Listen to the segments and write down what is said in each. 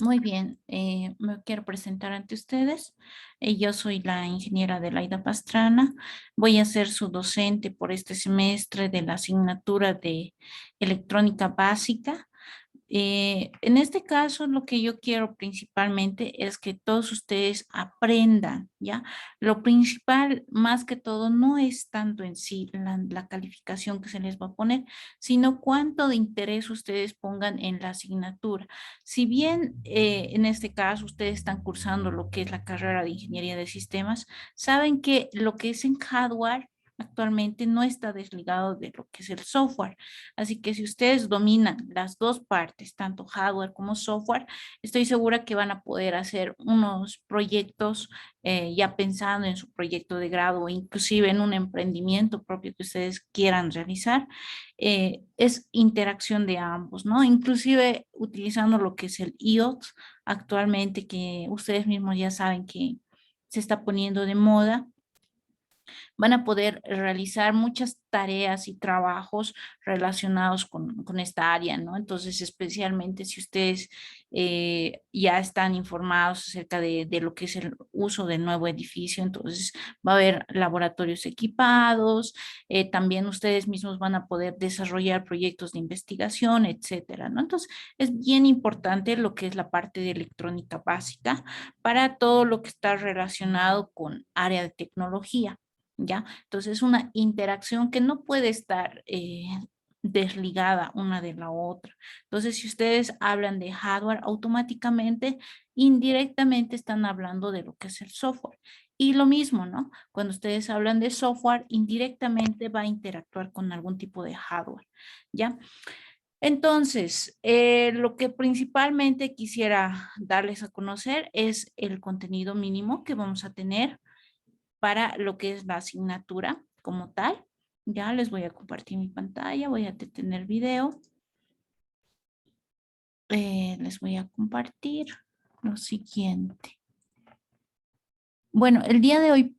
Muy bien, me quiero presentar ante ustedes. Yo soy la ingeniera Adelaida Pastrana. Voy a ser su docente por este semestre de la asignatura de electrónica básica. En este caso, lo que yo quiero principalmente es que todos ustedes aprendan, ¿ya? Lo principal, más que todo, no es tanto en sí la calificación que se les va a poner, sino cuánto de interés ustedes pongan en la asignatura. Si bien en este caso ustedes están cursando lo que es la carrera de ingeniería de sistemas, saben que lo que es en hardware actualmente no está desligado de lo que es el software. Así que si ustedes dominan las dos partes, tanto hardware como software, estoy segura que van a poder hacer unos proyectos ya pensando en su proyecto de grado o inclusive en un emprendimiento propio que ustedes quieran realizar. Es interacción de ambos, ¿no? Inclusive utilizando lo que es el IoT actualmente, que ustedes mismos ya saben que se está poniendo de moda, van a poder realizar muchas tareas y trabajos relacionados con esta área, ¿no? Entonces, especialmente si ustedes ya están informados acerca de lo que es el uso del nuevo edificio, entonces va a haber laboratorios equipados, también ustedes mismos van a poder desarrollar proyectos de investigación, etcétera, ¿no? Entonces, es bien importante lo que es la parte de electrónica básica para todo lo que está relacionado con área de tecnología. ¿Ya? Entonces, es una interacción que no puede estar desligada una de la otra. Entonces, si ustedes hablan de hardware, automáticamente, indirectamente están hablando de lo que es el software. Y lo mismo, ¿no? Cuando ustedes hablan de software, indirectamente va a interactuar con algún tipo de hardware, ¿ya? Entonces, lo que principalmente quisiera darles a conocer es el contenido mínimo que vamos a tener para lo que es la asignatura como tal. Ya les voy a compartir mi pantalla, voy a detener video. Les voy a compartir lo siguiente. Bueno, el día de hoy,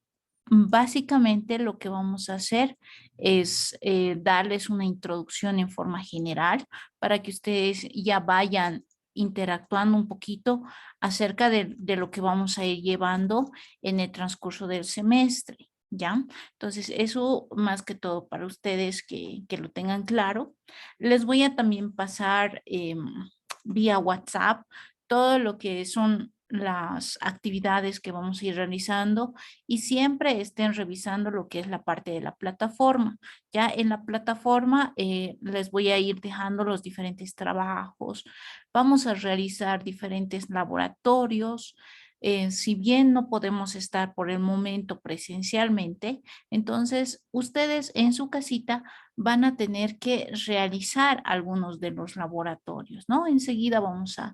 básicamente lo que vamos a hacer es darles una introducción en forma general para que ustedes ya vayan interactuando un poquito acerca de lo que vamos a ir llevando en el transcurso del semestre, ¿ya? Entonces, eso más que todo para ustedes que lo tengan claro. Les voy a también pasar vía WhatsApp todo lo que son las actividades que vamos a ir realizando y siempre estén revisando lo que es la parte de la plataforma. Ya en la plataforma les voy a ir dejando los diferentes trabajos. Vamos a realizar diferentes laboratorios. Si bien no podemos estar por el momento presencialmente, entonces ustedes en su casita van a tener que realizar algunos de los laboratorios, ¿no? Enseguida vamos a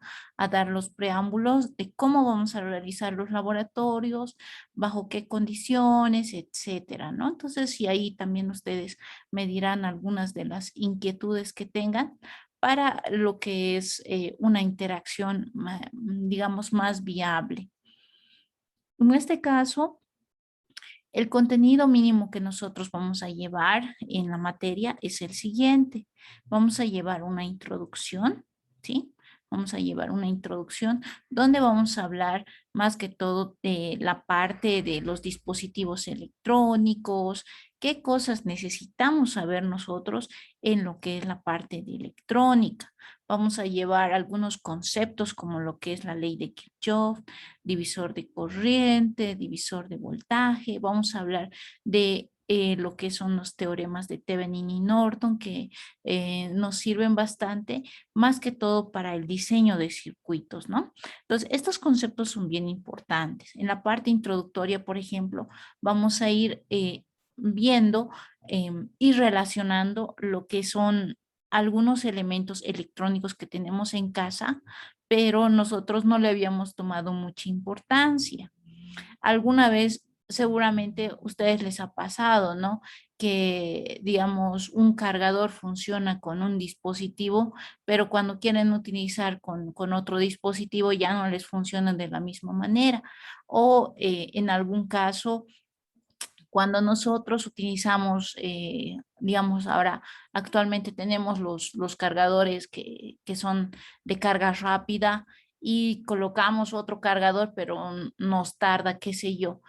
dar los preámbulos de cómo vamos a realizar los laboratorios, bajo qué condiciones, etcétera, ¿no? Entonces, si ahí también ustedes me dirán algunas de las inquietudes que tengan para lo que es una interacción, digamos, más viable. En este caso, el contenido mínimo que nosotros vamos a llevar en la materia es el siguiente. Vamos a llevar una introducción, ¿sí? Vamos a llevar una introducción donde vamos a hablar más que todo de la parte de los dispositivos electrónicos, qué cosas necesitamos saber nosotros en lo que es la parte de electrónica. Vamos a llevar algunos conceptos como lo que es la ley de Kirchhoff, divisor de corriente, divisor de voltaje. Vamos a hablar de lo que son los teoremas de Thevenin y Norton, que nos sirven bastante, más que todo para el diseño de circuitos, ¿no? Entonces, estos conceptos son bien importantes. En la parte introductoria, por ejemplo, vamos a ir viendo y relacionando lo que son algunos elementos electrónicos que tenemos en casa, pero nosotros no le habíamos tomado mucha importancia. Alguna vez seguramente ustedes les ha pasado, ¿no? Que, digamos, un cargador funciona con un dispositivo, pero cuando quieren utilizar con otro dispositivo ya no les funciona de la misma manera. O en algún caso, cuando nosotros utilizamos, digamos, ahora actualmente tenemos los cargadores que son de carga rápida y colocamos otro cargador, pero nos tarda, qué sé yo,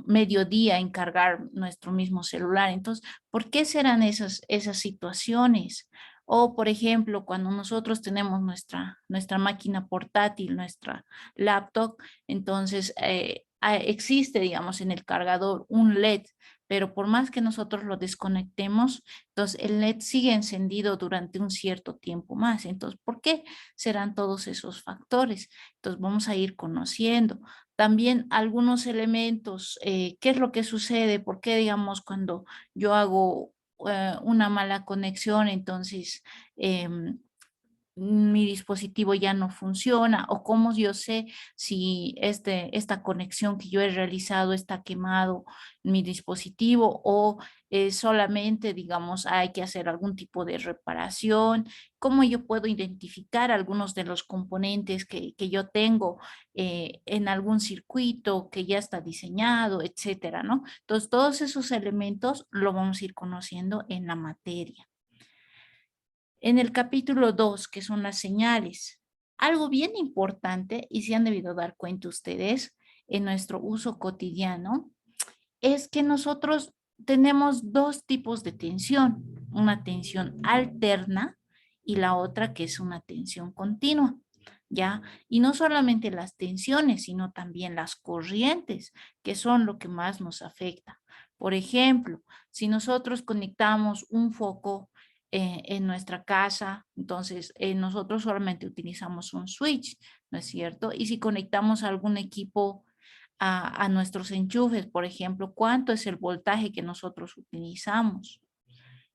mediodía en cargar nuestro mismo celular. Entonces, ¿por qué serán esas situaciones? O, por ejemplo, cuando nosotros tenemos nuestra máquina portátil, nuestra laptop, entonces existe, digamos, en el cargador un LED, pero por más que nosotros lo desconectemos, entonces el LED sigue encendido durante un cierto tiempo más. Entonces, ¿por qué serán todos esos factores? Entonces, vamos a ir conociendo. También algunos elementos, ¿qué es lo que sucede? ¿Por qué, digamos, cuando yo hago una mala conexión, entonces mi dispositivo ya no funciona? ¿O cómo yo sé si esta conexión que yo he realizado está quemado mi dispositivo, o solamente, digamos, hay que hacer algún tipo de reparación? ¿Cómo yo puedo identificar algunos de los componentes que yo tengo en algún circuito que ya está diseñado, etcétera, ¿no? Entonces, todos esos elementos lo vamos a ir conociendo en la materia. En el capítulo 2, que son las señales, algo bien importante, y se han debido dar cuenta ustedes en nuestro uso cotidiano, es que nosotros tenemos dos tipos de tensión: una tensión alterna y la otra que es una tensión continua, ¿ya? Y no solamente las tensiones, sino también las corrientes, que son lo que más nos afecta. Por ejemplo, si nosotros conectamos un foco en nuestra casa, entonces nosotros solamente utilizamos un switch, ¿no es cierto? Y si conectamos algún equipo a nuestros enchufes, por ejemplo, ¿cuánto es el voltaje que nosotros utilizamos?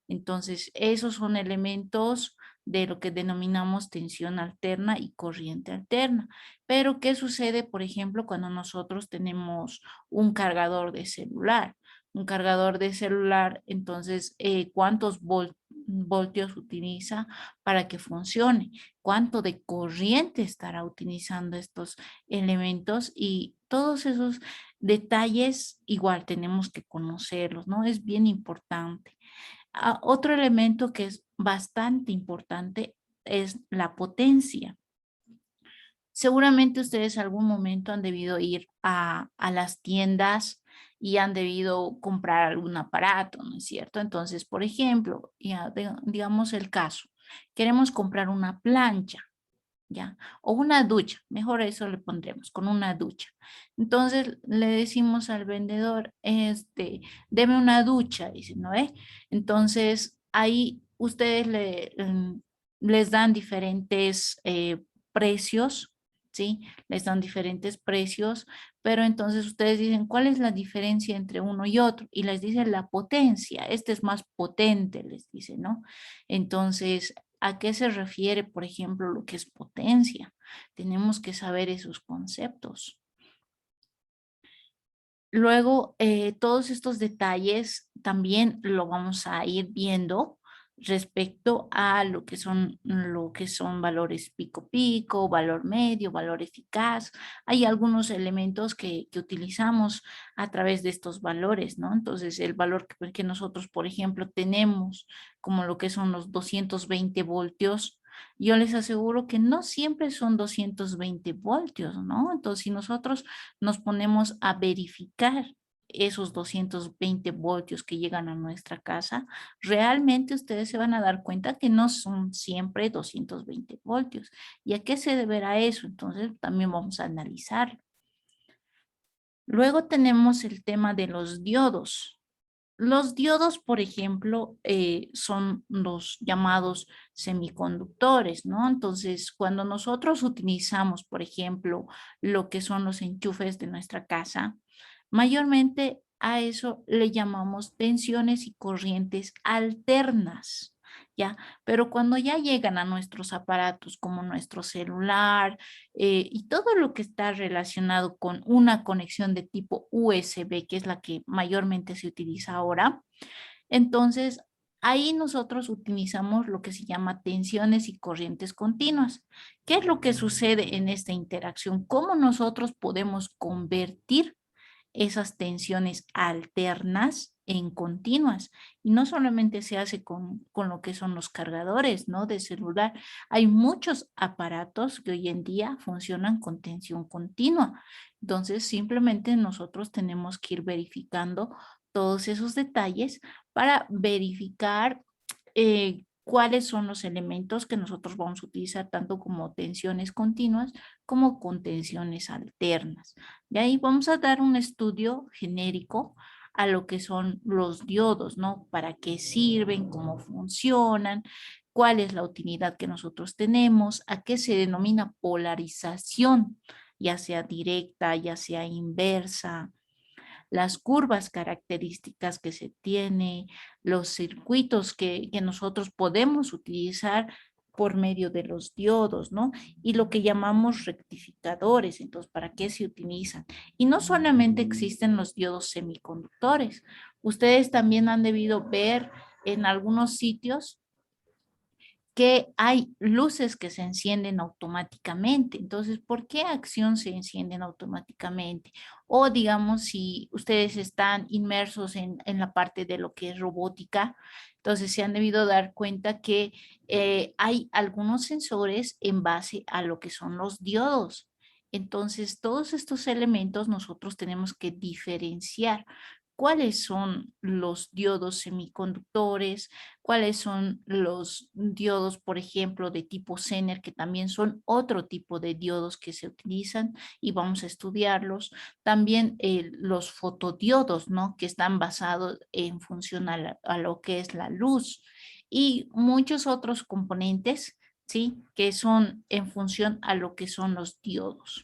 Entonces, esos son elementos de lo que denominamos tensión alterna y corriente alterna. Pero, ¿qué sucede, por ejemplo, cuando nosotros tenemos un cargador de celular? Un cargador de celular, entonces, ¿cuántos voltios utiliza para que funcione? ¿Cuánto de corriente estará utilizando estos elementos? Y todos esos detalles igual tenemos que conocerlos, ¿no? Es bien importante. Otro elemento que es bastante importante es la potencia. Seguramente ustedes algún momento han debido ir a las tiendas y han debido comprar algún aparato, ¿no es cierto? Entonces, por ejemplo, ya digamos el caso, queremos comprar una plancha, ¿ya? O una ducha, mejor eso le pondremos, con una ducha. Entonces le decimos al vendedor, deme una ducha, dice, ¿no ve? Entonces ahí ustedes les dan diferentes precios, ¿sí? Les dan diferentes precios, pero entonces ustedes dicen, ¿cuál es la diferencia entre uno y otro? Y les dicen la potencia, este es más potente, les dice, ¿no? Entonces, ¿a qué se refiere, por ejemplo, lo que es potencia? Tenemos que saber esos conceptos. Luego, todos estos detalles también lo vamos a ir viendo respecto a lo que son valores pico pico, valor medio, valor eficaz. Hay algunos elementos que utilizamos a través de estos valores, ¿no? Entonces, el valor que nosotros, por ejemplo, tenemos, como lo que son los 220 voltios, yo les aseguro que no siempre son 220 voltios, ¿no? Entonces, si nosotros nos ponemos a verificar esos 220 voltios que llegan a nuestra casa, realmente ustedes se van a dar cuenta que no son siempre 220 voltios. ¿Y a qué se deberá eso? Entonces también vamos a analizar. Luego tenemos el tema de los diodos. Los diodos, por ejemplo, son los llamados semiconductores, ¿no? Entonces, cuando nosotros utilizamos, por ejemplo, lo que son los enchufes de nuestra casa, mayormente a eso le llamamos tensiones y corrientes alternas, ¿ya? Pero cuando ya llegan a nuestros aparatos como nuestro celular y todo lo que está relacionado con una conexión de tipo USB, que es la que mayormente se utiliza ahora, entonces ahí nosotros utilizamos lo que se llama tensiones y corrientes continuas. ¿Qué es lo que sucede en esta interacción? ¿Cómo nosotros podemos convertir esas tensiones alternas en continuas. Y no solamente se hace con lo que son los cargadores, ¿no? De celular. Hay muchos aparatos que hoy en día funcionan con tensión continua. Entonces, simplemente nosotros tenemos que ir verificando todos esos detalles para verificar cuáles son los elementos que nosotros vamos a utilizar tanto como tensiones continuas como con tensiones alternas. De ahí vamos a dar un estudio genérico a lo que son los diodos, ¿no? ¿Para qué sirven? ¿Cómo funcionan? ¿Cuál es la utilidad que nosotros tenemos? ¿A qué se denomina polarización? Ya sea directa, ya sea inversa, las curvas características que se tiene, los circuitos que nosotros podemos utilizar por medio de los diodos, ¿no? Y lo que llamamos rectificadores, entonces, ¿para qué se utilizan? Y no solamente existen los diodos semiconductores, ustedes también han debido ver en algunos sitios que hay luces que se encienden automáticamente. Entonces, ¿por qué acción se encienden automáticamente? O digamos, si ustedes están inmersos en la parte de lo que es robótica, entonces se han debido dar cuenta que hay algunos sensores en base a lo que son los diodos. Entonces, todos estos elementos nosotros tenemos que diferenciar cuáles son los diodos semiconductores, cuáles son los diodos, por ejemplo, de tipo Zener, que también son otro tipo de diodos que se utilizan y vamos a estudiarlos. También los fotodiodos, ¿no? Que están basados en función a lo que es la luz y muchos otros componentes, ¿sí? Que son en función a lo que son los diodos.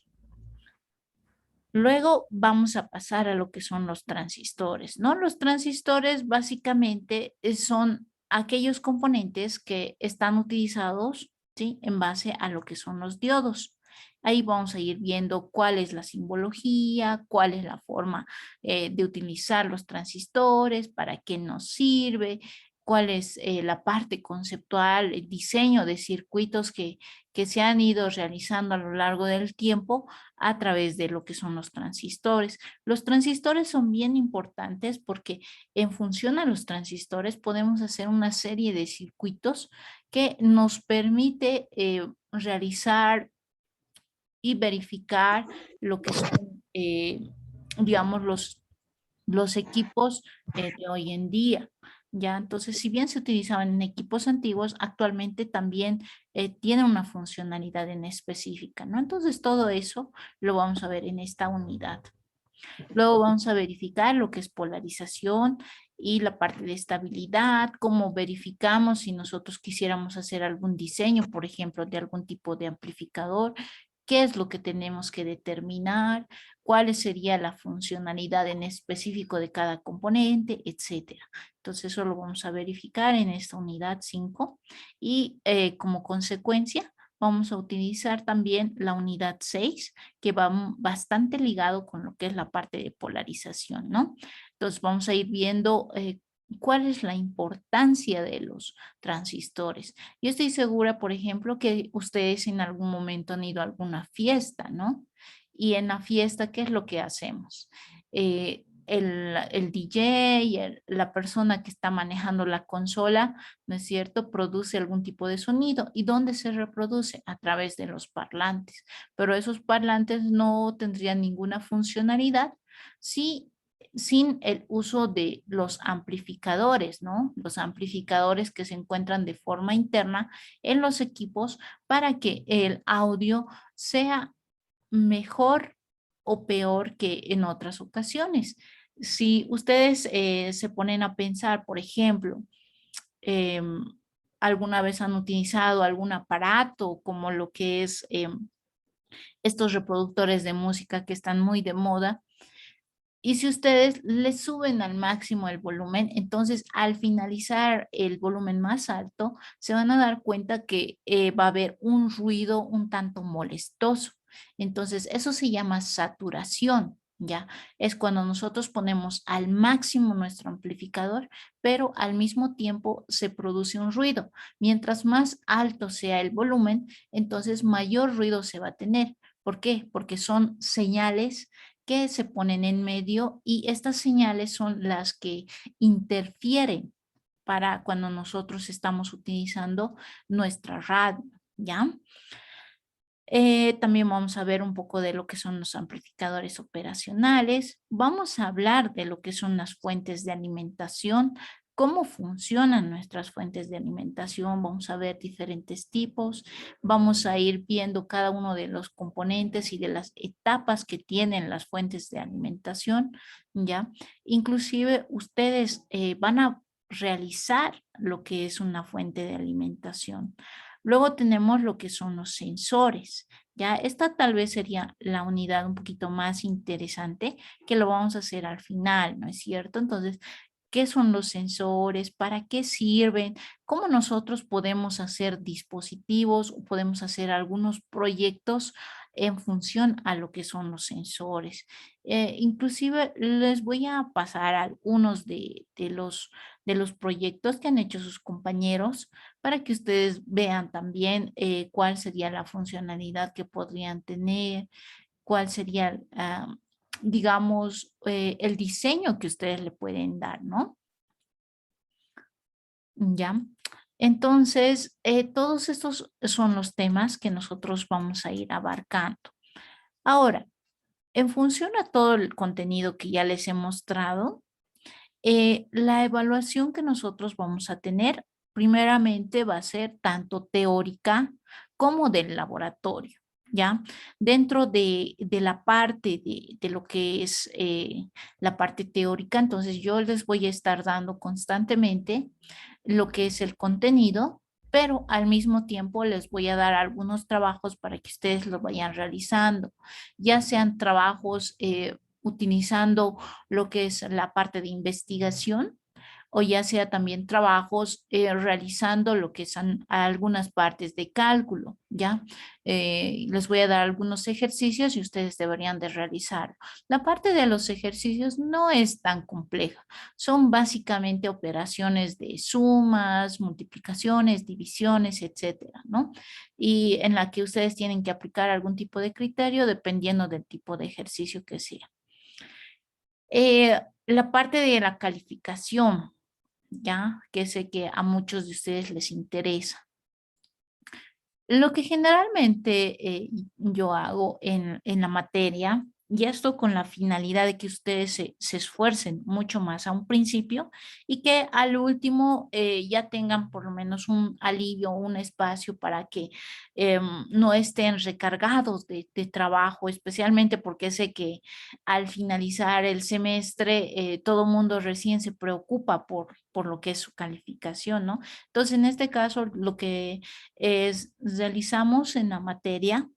Luego vamos a pasar a lo que son los transistores, ¿no? Los transistores básicamente son aquellos componentes que están utilizados, ¿sí? En base a lo que son los diodos. Ahí vamos a ir viendo cuál es la simbología, cuál es la forma de utilizar los transistores, para qué nos sirve, cuál es la parte conceptual, el diseño de circuitos que se han ido realizando a lo largo del tiempo a través de lo que son los transistores. Los transistores son bien importantes porque en función a los transistores podemos hacer una serie de circuitos que nos permite realizar y verificar lo que son, digamos, los equipos de hoy en día. Ya, entonces, si bien se utilizaban en equipos antiguos, actualmente también tienen una funcionalidad en específica, ¿no? Entonces, todo eso lo vamos a ver en esta unidad. Luego vamos a verificar lo que es polarización y la parte de estabilidad, cómo verificamos si nosotros quisiéramos hacer algún diseño, por ejemplo, de algún tipo de amplificador, qué es lo que tenemos que determinar, cuál sería la funcionalidad en específico de cada componente, etcétera. Entonces, eso lo vamos a verificar en esta unidad 5 y como consecuencia vamos a utilizar también la unidad 6 que va bastante ligado con lo que es la parte de polarización, ¿no? Entonces vamos a ir viendo cuál es la importancia de los transistores. Yo estoy segura, por ejemplo, que ustedes en algún momento han ido a alguna fiesta, ¿no? Y en la fiesta, ¿qué es lo que hacemos? El DJ, la persona que está manejando la consola, ¿no es cierto? Produce algún tipo de sonido. ¿Y dónde se reproduce? A través de los parlantes. Pero esos parlantes no tendrían ninguna funcionalidad si sin el uso de los amplificadores, ¿no? Los amplificadores que se encuentran de forma interna en los equipos para que el audio sea mejor o peor que en otras ocasiones. Si ustedes se ponen a pensar, por ejemplo, em, alguna vez han utilizado algún aparato como lo que es estos reproductores de música que están muy de moda, y si ustedes le suben al máximo el volumen, entonces al finalizar el volumen más alto, se van a dar cuenta que va a haber un ruido un tanto molestoso. Entonces, eso se llama saturación, ¿ya? Es cuando nosotros ponemos al máximo nuestro amplificador, pero al mismo tiempo se produce un ruido. Mientras más alto sea el volumen, entonces mayor ruido se va a tener. ¿Por qué? Porque son señales que se ponen en medio y estas señales son las que interfieren para cuando nosotros estamos utilizando nuestra radio, ¿ya? También vamos a ver un poco de lo que son los amplificadores operacionales. Vamos a hablar de lo que son las fuentes de alimentación, cómo funcionan nuestras fuentes de alimentación. Vamos a ver diferentes tipos. Vamos a ir viendo cada uno de los componentes y de las etapas que tienen las fuentes de alimentación, ¿ya? Inclusive ustedes van a realizar lo que es una fuente de alimentación. Luego tenemos lo que son los sensores. Ya, esta tal vez sería la unidad un poquito más interesante que lo vamos a hacer al final, ¿no es cierto? Entonces, ¿qué son los sensores? ¿Para qué sirven? ¿Cómo nosotros podemos hacer dispositivos o podemos hacer algunos proyectos en función a lo que son los sensores? Inclusive les voy a pasar algunos de los proyectos que han hecho sus compañeros para que ustedes vean también cuál sería la funcionalidad que podrían tener, cuál sería, digamos, el diseño que ustedes le pueden dar, ¿no? Ya. Entonces, todos estos son los temas que nosotros vamos a ir abarcando. Ahora, en función a todo el contenido que ya les he mostrado, la evaluación que nosotros vamos a tener, primeramente va a ser tanto teórica como del laboratorio, ¿ya? Dentro de la parte de lo que es la parte teórica, entonces yo les voy a estar dando constantemente lo que es el contenido, pero al mismo tiempo les voy a dar algunos trabajos para que ustedes lo vayan realizando, ya sean trabajos utilizando lo que es la parte de investigación o ya sea también trabajos realizando lo que son algunas partes de cálculo, ¿ya? Les voy a dar algunos ejercicios y ustedes deberían de realizar. La parte de los ejercicios no es tan compleja, son básicamente operaciones de sumas, multiplicaciones, divisiones, etcétera, ¿no? Y en la que ustedes tienen que aplicar algún tipo de criterio dependiendo del tipo de ejercicio que sea. La parte de la calificación, ya que sé que a muchos de ustedes les interesa. Lo que generalmente yo hago en la materia, y esto con la finalidad de que ustedes se esfuercen mucho más a un principio y que al último ya tengan por lo menos un alivio, un espacio para que no estén recargados de trabajo, especialmente porque sé que al finalizar el semestre todo mundo recién se preocupa por lo que es su calificación, ¿no? Entonces, en este caso, lo que realizamos en la materia,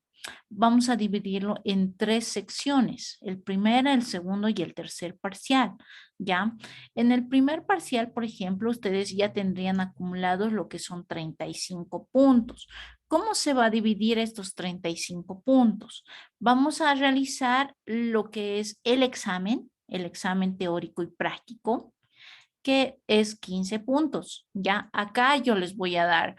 vamos a dividirlo en tres secciones, el primer, el segundo y el tercer parcial, ¿ya? En el primer parcial, por ejemplo, ustedes ya tendrían acumulados lo que son 35 puntos. ¿Cómo se va a dividir estos 35 puntos? Vamos a realizar lo que es el examen teórico y práctico, que es 15 puntos. Ya acá yo les voy a dar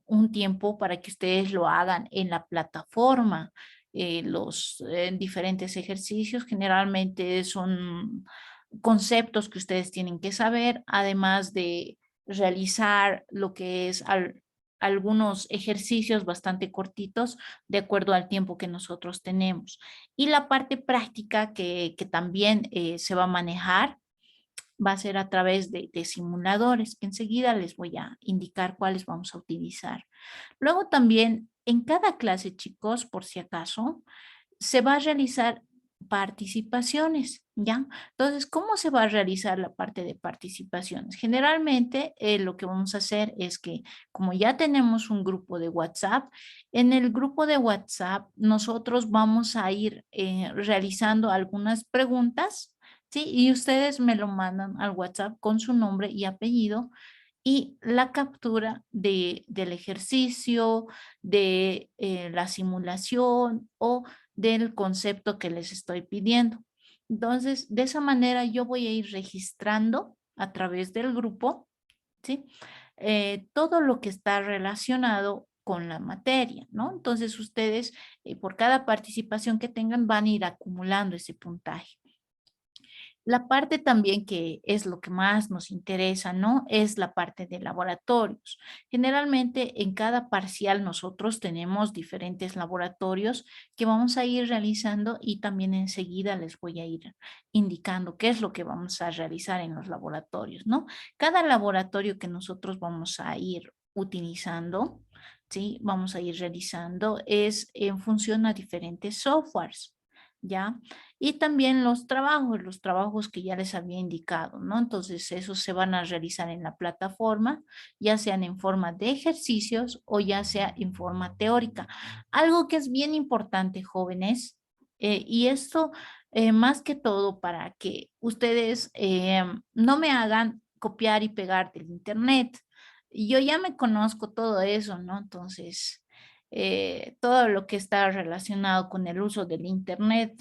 un tiempo para que ustedes lo hagan en la plataforma. Los diferentes ejercicios generalmente son conceptos que ustedes tienen que saber, además de realizar lo que es algunos ejercicios bastante cortitos de acuerdo al tiempo que nosotros tenemos. Y la parte práctica que también se va a manejar va a ser a través de simuladores, que enseguida les voy a indicar cuáles vamos a utilizar. Luego también en cada clase, chicos, por si acaso, se va a realizar participaciones, ¿ya? Entonces, ¿cómo se va a realizar la parte de participaciones? Generalmente, lo que vamos a hacer es que, como ya tenemos un grupo de WhatsApp, en el grupo de WhatsApp nosotros vamos a ir realizando algunas preguntas, ¿sí? Y ustedes me lo mandan al WhatsApp con su nombre y apellido y la captura del ejercicio, de la simulación o del concepto que les estoy pidiendo. Entonces, de esa manera yo voy a ir registrando a través del grupo, ¿sí? Todo lo que está relacionado con la materia, ¿no? Entonces ustedes por cada participación que tengan van a ir acumulando ese puntaje. La parte también que es lo que más nos interesa, ¿no? Es la parte de laboratorios. Generalmente en cada parcial nosotros tenemos diferentes laboratorios que vamos a ir realizando y también enseguida les voy a ir indicando qué es lo que vamos a realizar en los laboratorios, ¿no? Cada laboratorio que nosotros vamos a ir utilizando, ¿sí? Vamos a ir realizando es en función a diferentes softwares, ¿ya? Y también los trabajos que ya les había indicado, ¿no? Entonces, esos se van a realizar en la plataforma, ya sean en forma de ejercicios o ya sea en forma teórica. Algo que es bien importante, jóvenes, y esto más que todo para que ustedes no me hagan copiar y pegar del internet. Yo ya me conozco todo eso, ¿no? Entonces, todo lo que está relacionado con el uso del internet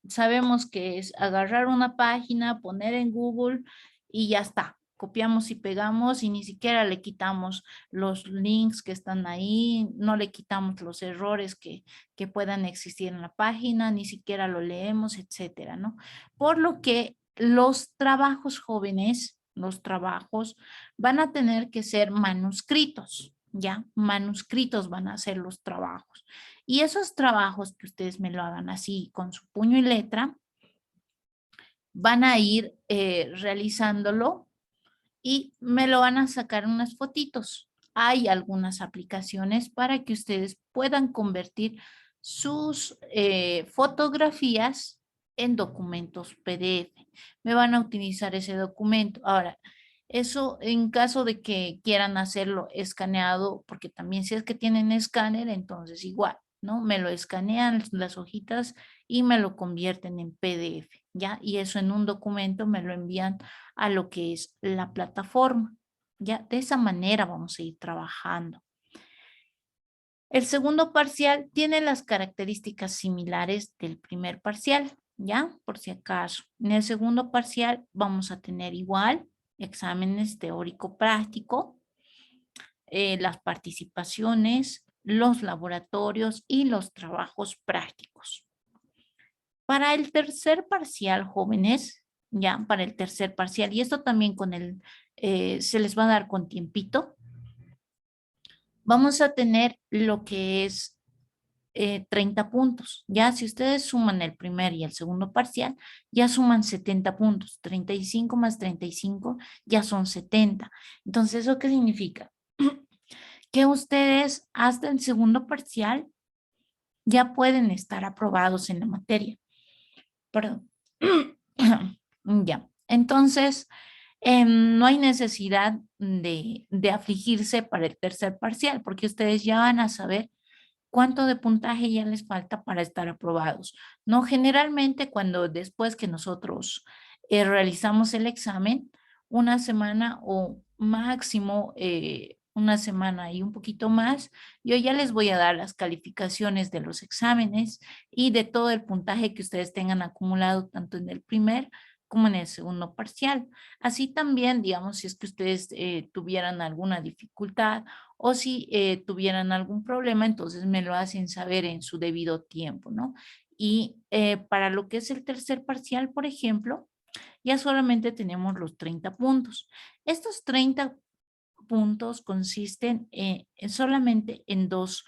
sabemos que es agarrar una página, poner en Google y ya está. Copiamos y pegamos y ni siquiera le quitamos los links que están ahí, no le quitamos los errores que puedan existir en la página, ni siquiera lo leemos, etcétera, ¿no? Por lo que los trabajos jóvenes, los trabajos van a tener que ser manuscritos, ¿ya? Manuscritos van a ser los trabajos. Y esos trabajos que ustedes me lo hagan así con su puño y letra, van a ir realizándolo y me lo van a sacar unas fotitos. Hay algunas aplicaciones para que ustedes puedan convertir sus fotografías en documentos PDF. Me van a utilizar ese documento. Ahora, eso en caso de que quieran hacerlo escaneado, porque también si es que tienen escáner, entonces igual, ¿no? Me lo escanean las hojitas y me lo convierten en PDF, ¿ya? Y eso en un documento me lo envían a lo que es la plataforma. Ya, de esa manera vamos a ir trabajando. El segundo parcial tiene las características similares del primer parcial, ¿ya? Por si acaso. En el segundo parcial vamos a tener igual exámenes teórico-práctico, las participaciones, los laboratorios y los trabajos prácticos. Para el tercer parcial, jóvenes, ya, para el tercer parcial, y esto también con se les va a dar con tiempito, vamos a tener lo que es 30 puntos. Ya si ustedes suman el primer y el segundo parcial, ya suman 70 puntos. 35 más 35 ya son 70. Entonces, ¿eso qué significa? Que ustedes hasta el segundo parcial ya pueden estar aprobados en la materia. Perdón. Ya. Entonces, no hay necesidad de afligirse para el tercer parcial, porque ustedes ya van a saber cuánto de puntaje ya les falta para estar aprobados. No, generalmente cuando después que nosotros realizamos el examen, una semana o máximo una semana y un poquito más, yo ya les voy a dar las calificaciones de los exámenes y de todo el puntaje que ustedes tengan acumulado tanto en el primer como en el segundo parcial. Así también, digamos, si es que ustedes tuvieran alguna dificultad o si tuvieran algún problema, entonces me lo hacen saber en su debido tiempo, ¿no? Y para lo que es el tercer parcial, por ejemplo, ya solamente tenemos los 30 puntos. Estos 30 puntos consisten solamente en dos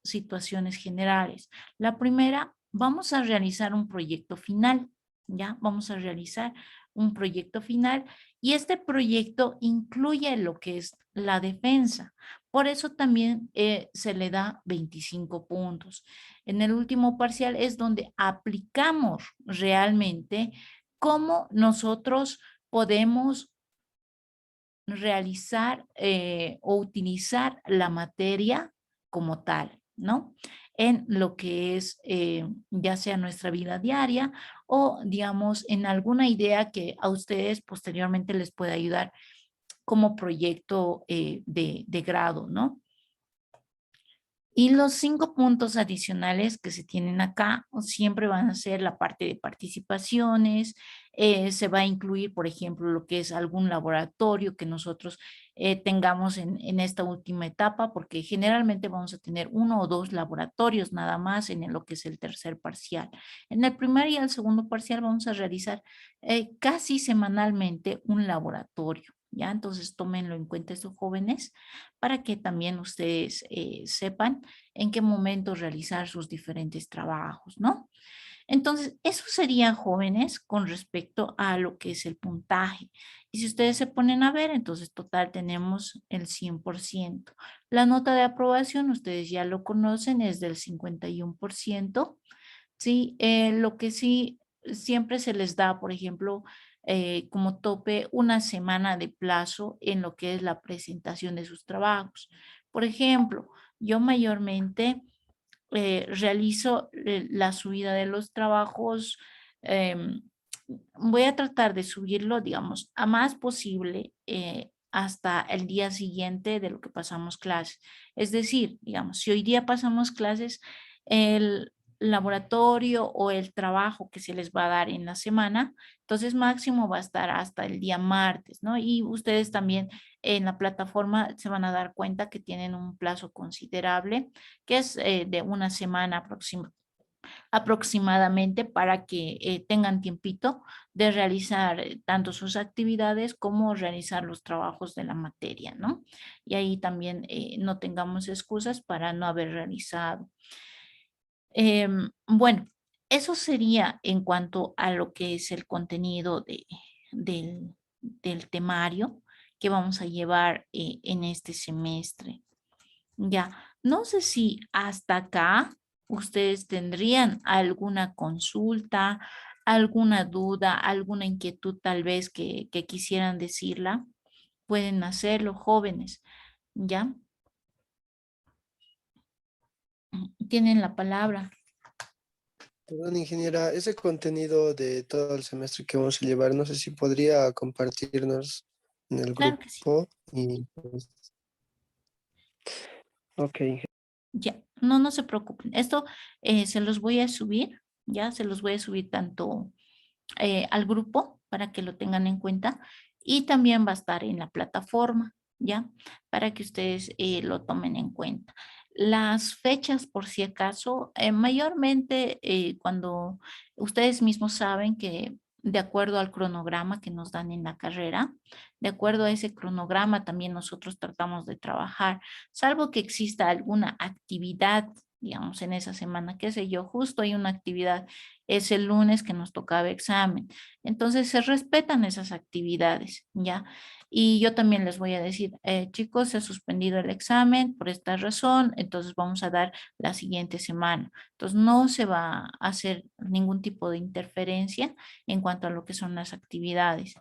situaciones generales. La primera, vamos a realizar un proyecto final, ¿ya? Vamos a realizar un proyecto final y este proyecto incluye lo que es la defensa. Por eso también se le da 25 puntos. En el último parcial es donde aplicamos realmente cómo nosotros podemos realizar o utilizar la materia como tal, ¿no? En lo que es ya sea nuestra vida diaria o, digamos, en alguna idea que a ustedes posteriormente les pueda ayudar como proyecto de grado, ¿no? Y los 5 puntos adicionales que se tienen acá siempre van a ser la parte de participaciones, se va a incluir, por ejemplo, lo que es algún laboratorio que nosotros tengamos en esta última etapa, porque generalmente vamos a tener 1 o 2 laboratorios nada más en lo que es el tercer parcial. En el primer y el segundo parcial vamos a realizar casi semanalmente un laboratorio. ¿Ya? Entonces, tómenlo en cuenta estos jóvenes para que también ustedes sepan en qué momento realizar sus diferentes trabajos, ¿no? Entonces, eso sería, jóvenes, con respecto a lo que es el puntaje. Y si ustedes se ponen a ver, entonces total tenemos el 100%. La nota de aprobación, ustedes ya lo conocen, es del 51%. Sí, lo que sí siempre se les da, por ejemplo, como tope 1 semana de plazo en lo que es la presentación de sus trabajos. Por ejemplo, yo mayormente realizo la subida de los trabajos. em, Voy a tratar de subirlo, digamos, a más posible hasta el día siguiente de lo que pasamos clases. Es decir, digamos, si hoy día pasamos clases, el laboratorio o el trabajo que se les va a dar en la semana, entonces máximo va a estar hasta el día martes, ¿no? Y ustedes también en la plataforma se van a dar cuenta que tienen un plazo considerable, que es de 1 semana aproximadamente para que tengan tiempito de realizar tanto sus actividades como realizar los trabajos de la materia, ¿no? Y ahí también no tengamos excusas para no haber realizado. Bueno, eso sería en cuanto a lo que es el contenido del temario que vamos a llevar en este semestre. Ya, no sé si hasta acá ustedes tendrían alguna consulta, alguna duda, alguna inquietud tal vez que quisieran decirla. Pueden hacerlo, jóvenes, ¿ya? Tienen la palabra. Perdón, ingeniera, ese contenido de todo el semestre que vamos a llevar, no sé si podría compartirnos en el Claro que sí. grupo. Y, pues, ok, Ya, no, no se preocupen. Esto se los voy a subir, ya, se los voy a subir tanto al grupo para que lo tengan en cuenta y también va a estar en la plataforma, ¿ya? Para que ustedes lo tomen en cuenta. Las fechas, por si acaso, mayormente cuando ustedes mismos saben que de acuerdo al cronograma que nos dan en la carrera, de acuerdo a ese cronograma también nosotros tratamos de trabajar, salvo que exista alguna actividad, digamos, en esa semana, qué sé yo, justo hay una actividad es el lunes que nos tocaba examen. Entonces se respetan esas actividades, ¿ya? Y yo también les voy a decir, chicos, se ha suspendido el examen por esta razón, entonces vamos a dar la siguiente semana. Entonces no se va a hacer ningún tipo de interferencia en cuanto a lo que son las actividades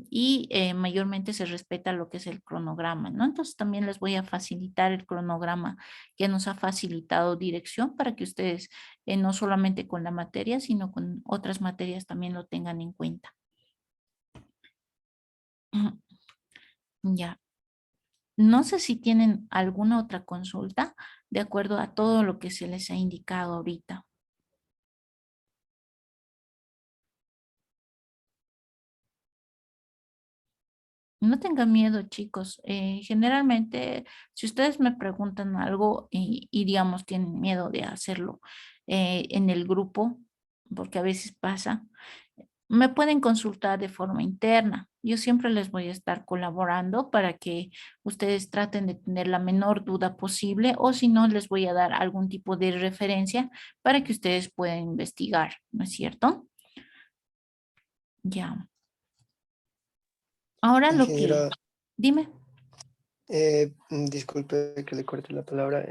y mayormente se respeta lo que es el cronograma, ¿no? Entonces también les voy a facilitar el cronograma que nos ha facilitado dirección para que ustedes no solamente con la materia, sino con otras materias también lo tengan en cuenta. Ya, no sé si tienen alguna otra consulta de acuerdo a todo lo que se les ha indicado ahorita. No tengan miedo, chicos. Generalmente, si ustedes me preguntan algo y, digamos tienen miedo de hacerlo en el grupo, porque a veces pasa, me pueden consultar de forma interna. Yo siempre les voy a estar colaborando para que ustedes traten de tener la menor duda posible o si no, les voy a dar algún tipo de referencia para que ustedes puedan investigar, ¿no es cierto? Ya. Ahora lo que, ingeniera, dime. disculpe que le corte la palabra.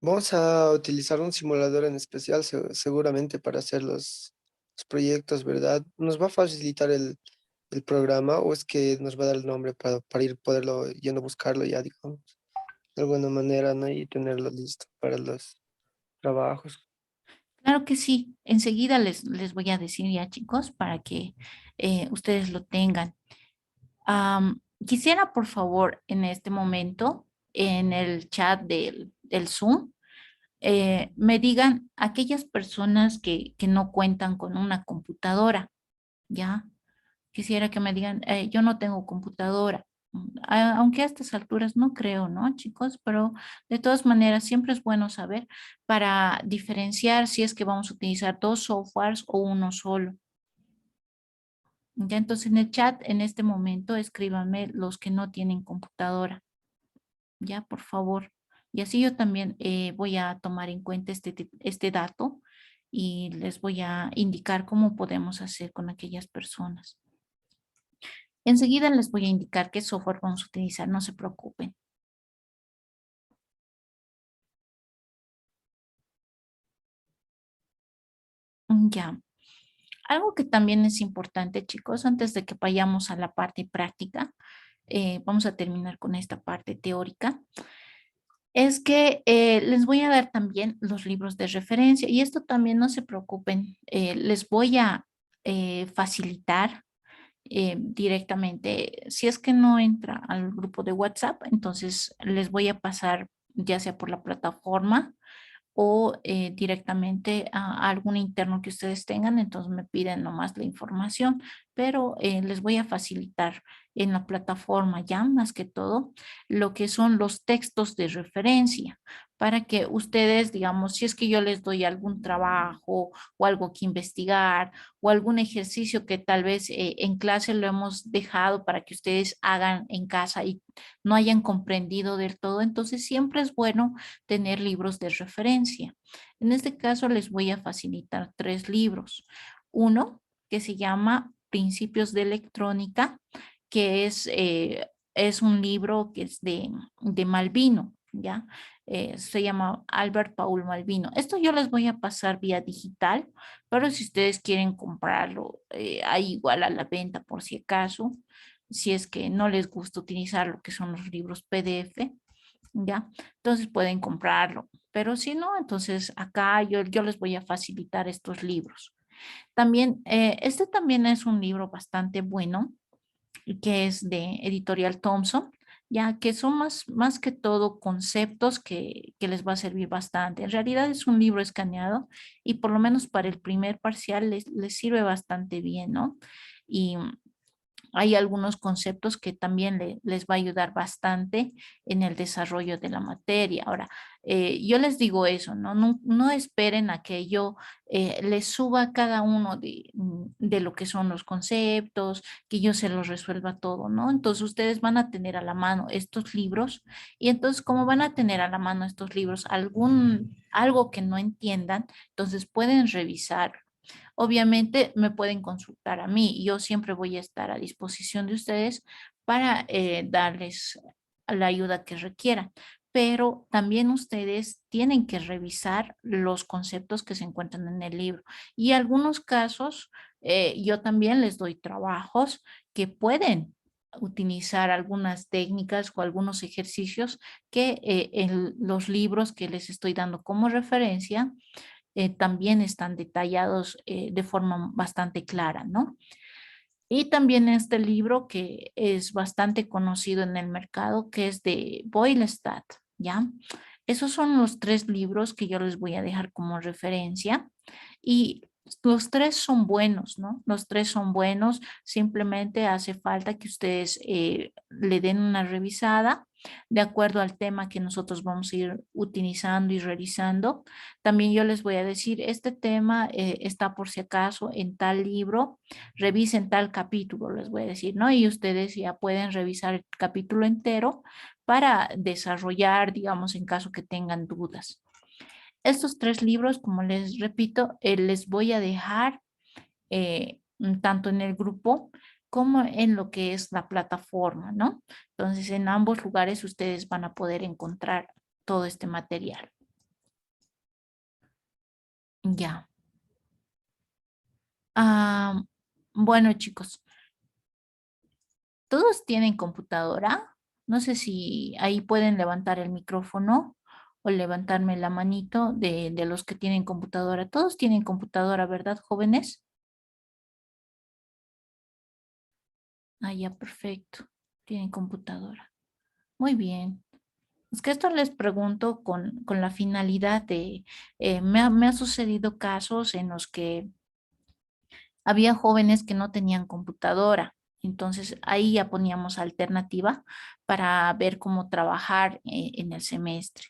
Vamos a utilizar un simulador en especial, seguramente para hacer los proyectos, ¿verdad? ¿Nos va a facilitar el programa o es que nos va a dar el nombre para ir poderlo yendo a buscarlo ya, digamos, de alguna manera, ¿no? Y tenerlo listo para los trabajos? Claro que sí, enseguida les voy a decir ya, chicos, para que ustedes lo tengan. Quisiera, por favor, en este momento en el chat del Zoom, me digan aquellas personas que no cuentan con una computadora, ¿ya? Quisiera que me digan, yo no tengo computadora. Aunque a estas alturas no creo, ¿no, chicos? Pero de todas maneras siempre es bueno saber para diferenciar si es que vamos a utilizar dos softwares o uno solo. Ya, entonces en el chat en este momento escríbanme los que no tienen computadora, ya, por favor. Y así yo también voy a tomar en cuenta este dato y les voy a indicar cómo podemos hacer con aquellas personas. Enseguida les voy a indicar qué software vamos a utilizar, no se preocupen. Ya. Algo que también es importante, chicos, antes de que vayamos a la parte práctica, vamos a terminar con esta parte teórica, es que les voy a dar también los libros de referencia y esto también no se preocupen, les voy a facilitar directamente. Si es que no entra al grupo de WhatsApp, entonces les voy a pasar ya sea por la plataforma o directamente a algún interno que ustedes tengan, entonces me piden nomás la información, pero les voy a facilitar en la plataforma ya más que todo lo que son los textos de referencia para que ustedes, digamos, si es que yo les doy algún trabajo o algo que investigar o algún ejercicio que tal vez en clase lo hemos dejado para que ustedes hagan en casa y no hayan comprendido del todo, entonces siempre es bueno tener libros de referencia. En este caso les voy a facilitar tres libros. Uno que se llama Principios de Electrónica, que es un libro que es de Malvino, ¿ya? Se llama Albert Paul Malvino. Esto yo les voy a pasar vía digital, pero si ustedes quieren comprarlo, hay igual a la venta por si acaso, si es que no les gusta utilizar lo que son los libros PDF, ¿ya? Entonces pueden comprarlo, pero si no, entonces acá yo les voy a facilitar estos libros. También, este también es un libro bastante bueno, que es de Editorial Thompson, ya que son más que todo conceptos que les va a servir bastante. En realidad es un libro escaneado y por lo menos para el primer parcial les sirve bastante bien, ¿no? Y hay algunos conceptos que también les va a ayudar bastante en el desarrollo de la materia. Ahora, yo les digo eso, ¿no? No esperen a que yo les suba cada uno de lo que son los conceptos, que yo se los resuelva todo, ¿no? Entonces ustedes van a tener a la mano estos libros y entonces como van a tener a la mano estos libros algo que no entiendan, entonces pueden revisar. Obviamente me pueden consultar a mí. Yo siempre voy a estar a disposición de ustedes para darles la ayuda que requieran. Pero también ustedes tienen que revisar los conceptos que se encuentran en el libro. Y algunos casos, yo también les doy trabajos que pueden utilizar algunas técnicas o algunos ejercicios que en los libros que les estoy dando como referencia también están detallados de forma bastante clara, ¿no? Y también este libro que es bastante conocido en el mercado, que es de Boylestad, ¿ya? Esos son los tres libros que yo les voy a dejar como referencia y los tres son buenos, ¿no? Los tres son buenos, simplemente hace falta que ustedes le den una revisada de acuerdo al tema que nosotros vamos a ir utilizando y realizando. También yo les voy a decir, este tema está por si acaso en tal libro, revisen tal capítulo, les voy a decir, ¿no? Y ustedes ya pueden revisar el capítulo entero para desarrollar, digamos, en caso que tengan dudas. Estos tres libros, como les repito, les voy a dejar tanto en el grupo como en lo que es la plataforma, ¿no? Entonces, en ambos lugares ustedes van a poder encontrar todo este material. Ya. Ah, bueno, chicos, ¿todos tienen computadora? No sé si ahí pueden levantar el micrófono o levantarme la manito de los que tienen computadora. Todos tienen computadora, ¿verdad, jóvenes? Ah, ya, perfecto. Tienen computadora. Muy bien. Es que esto les pregunto con la finalidad de, me ha sucedido casos en los que había jóvenes que no tenían computadora. Entonces ahí ya poníamos alternativa para ver cómo trabajar en el semestre.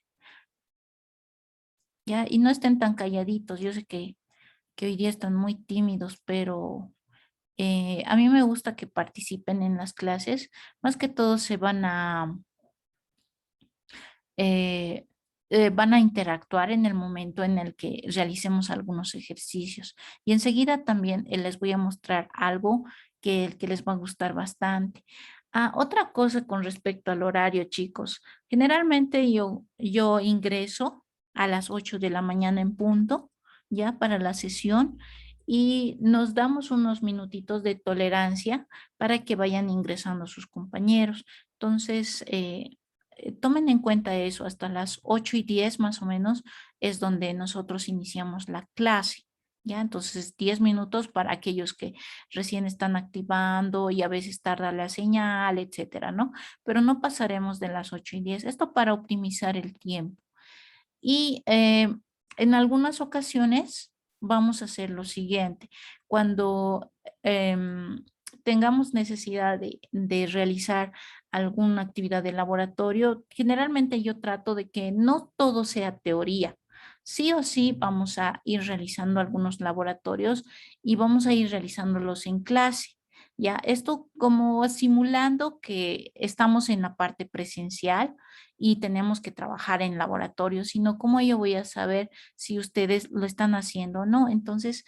¿Ya? Y no estén tan calladitos. Yo sé que hoy día están muy tímidos, pero a mí me gusta que participen en las clases. Más que todo se eh, van a interactuar en el momento en el que realicemos algunos ejercicios. Y enseguida también les voy a mostrar algo que les va a gustar bastante. Ah, otra cosa con respecto al horario, chicos. Generalmente yo ingreso a las 8 de la mañana en punto, ya para la sesión, y nos damos unos minutitos de tolerancia para que vayan ingresando sus compañeros. Entonces, tomen en cuenta eso, hasta las 8:10 más o menos es donde nosotros iniciamos la clase. ¿Ya? Entonces, 10 minutos para aquellos que recién están activando y a veces tarda la señal, etcétera, ¿no? Pero no pasaremos de las 8:10. Esto para optimizar el tiempo. Y en algunas ocasiones vamos a hacer lo siguiente. Cuando tengamos necesidad de realizar alguna actividad de laboratorio, generalmente yo trato de que no todo sea teoría. Sí o sí vamos a ir realizando algunos laboratorios y vamos a ir realizándolos en clase. Ya, esto como simulando que estamos en la parte presencial y tenemos que trabajar en laboratorio, sino cómo yo voy a saber si ustedes lo están haciendo o no. Entonces,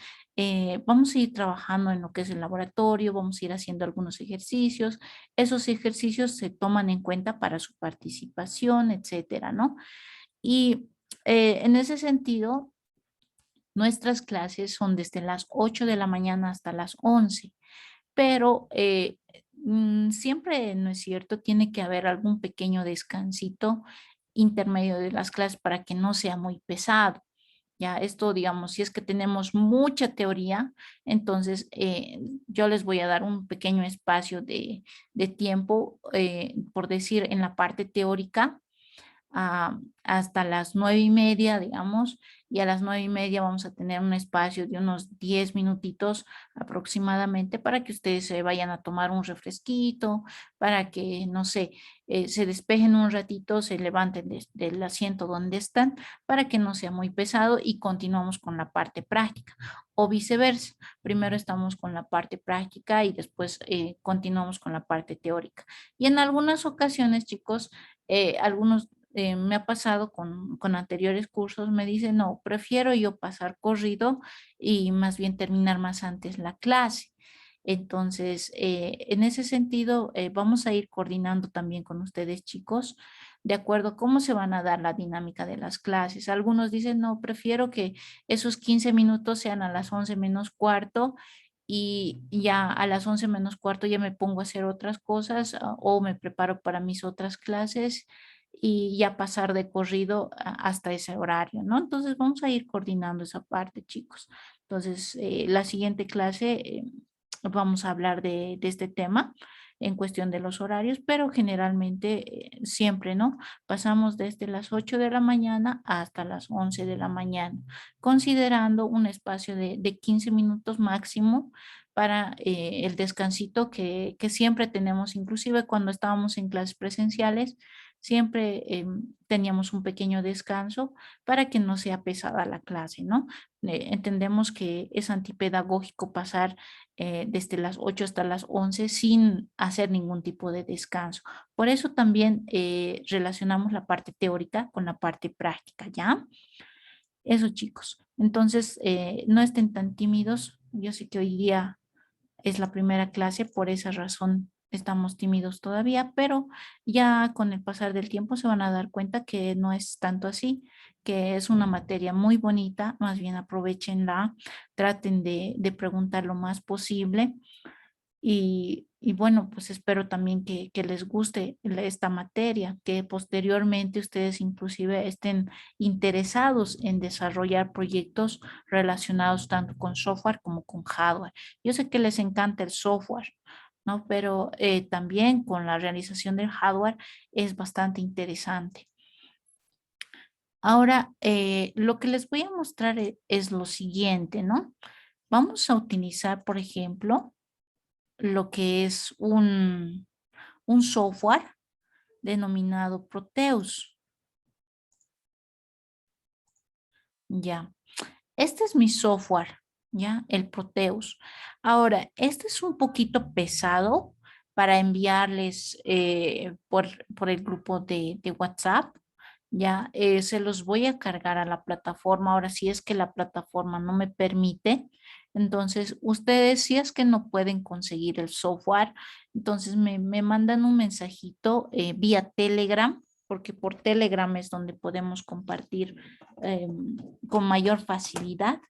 vamos a ir trabajando en lo que es el laboratorio, vamos a ir haciendo algunos ejercicios. Esos ejercicios se toman en cuenta para su participación, etcétera, ¿no? Y en ese sentido, nuestras clases son desde las 8 de la mañana hasta las 11, pero siempre, ¿no es cierto? Tiene que haber algún pequeño descansito intermedio de las clases para que no sea muy pesado. Ya, esto, digamos, si es que tenemos mucha teoría, entonces yo les voy a dar un pequeño espacio de tiempo, por decir, en la parte teórica hasta las 9:30, digamos, y a las 9:30 vamos a tener un espacio de unos 10 minutitos aproximadamente para que ustedes se vayan a tomar un refresquito, para que, no sé, se despejen un ratito, se levanten del asiento donde están, para que no sea muy pesado y continuamos con la parte práctica. O viceversa, primero estamos con la parte práctica y después continuamos con la parte teórica. Y en algunas ocasiones, chicos, algunos me ha pasado con anteriores cursos, me dicen, no, prefiero yo pasar corrido y más bien terminar más antes la clase. Entonces, en ese sentido, vamos a ir coordinando también con ustedes, chicos, de acuerdo a cómo se van a dar la dinámica de las clases. Algunos dicen, no, prefiero que esos 15 minutos sean a las 11 menos cuarto y ya a las 11 menos cuarto ya me pongo a hacer otras cosas o me preparo para mis otras clases y ya pasar de corrido hasta ese horario, ¿no? Entonces vamos a ir coordinando esa parte, chicos. Entonces, la siguiente clase vamos a hablar de este tema en cuestión de los horarios, pero generalmente siempre, ¿no? Pasamos desde las 8 de la mañana hasta las 11 de la mañana, considerando un espacio de 15 minutos máximo para el descansito que siempre tenemos, inclusive cuando estábamos en clases presenciales, siempre teníamos un pequeño descanso para que no sea pesada la clase, ¿no? Entendemos que es antipedagógico pasar desde las 8 hasta las 11 sin hacer ningún tipo de descanso. Por eso también relacionamos la parte teórica con la parte práctica, ¿ya? Eso, chicos. Entonces, no estén tan tímidos. Yo sé que hoy día es la primera clase, por esa razón estamos tímidos todavía, pero ya con el pasar del tiempo se van a dar cuenta que no es tanto así, que es una materia muy bonita, más bien aprovechenla, traten de preguntar lo más posible y bueno, pues espero también que les guste esta materia, que posteriormente ustedes inclusive estén interesados en desarrollar proyectos relacionados tanto con software como con hardware. Yo sé que les encanta el software, ¿no? Pero también con la realización del hardware es bastante interesante. Ahora, lo que les voy a mostrar es lo siguiente, ¿no? Vamos a utilizar, por ejemplo, lo que es un software denominado Proteus. Ya, este es mi software, ya, el Proteus. Ahora, este es un poquito pesado para enviarles por el grupo de WhatsApp. Ya, se los voy a cargar a la plataforma. Ahora, si es que la plataforma no me permite, entonces ustedes, si es que no pueden conseguir el software, entonces me mandan un mensajito vía Telegram, porque por Telegram es donde podemos compartir con mayor facilidad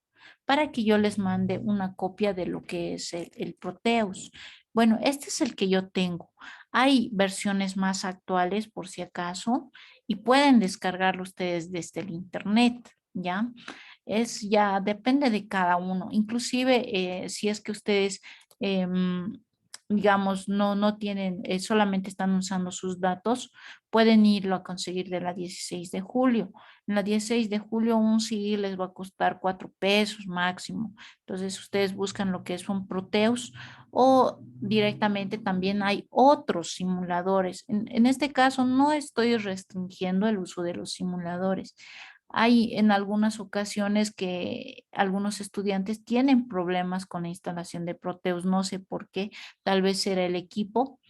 para que yo les mande una copia de lo que es el Proteus. Bueno, este es el que yo tengo. Hay versiones más actuales por si acaso y pueden descargarlo ustedes desde el internet, ¿ya? Es ya, depende de cada uno. Inclusive, si es que ustedes, digamos, no tienen, solamente están usando sus datos, pueden irlo a conseguir de la 16 de julio. En la 16 de julio un CD les va a costar 4 pesos máximo. Entonces ustedes buscan lo que es un Proteus o directamente también hay otros simuladores. En este caso no estoy restringiendo el uso de los simuladores. Hay en algunas ocasiones que algunos estudiantes tienen problemas con la instalación de Proteus, no sé por qué, tal vez será el equipo.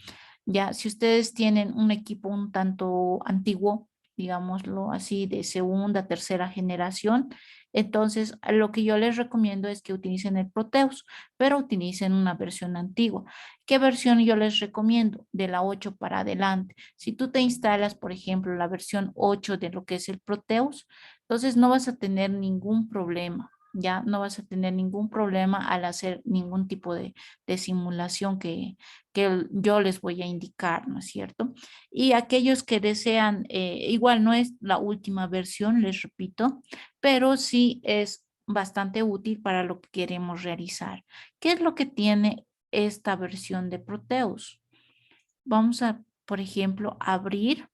Ya, si ustedes tienen un equipo un tanto antiguo, digámoslo así, de segunda, tercera generación, entonces lo que yo les recomiendo es que utilicen el Proteus, pero utilicen una versión antigua. ¿Qué versión yo les recomiendo? De la 8 para adelante. Si tú te instalas, por ejemplo, la versión 8 de lo que es el Proteus, entonces no vas a tener ningún problema. Ya no vas a tener ningún problema al hacer ningún tipo de simulación que yo les voy a indicar, ¿no es cierto? Y aquellos que desean, igual no es la última versión, les repito, pero sí es bastante útil para lo que queremos realizar. ¿Qué es lo que tiene esta versión de Proteus? Vamos a, por ejemplo, abrir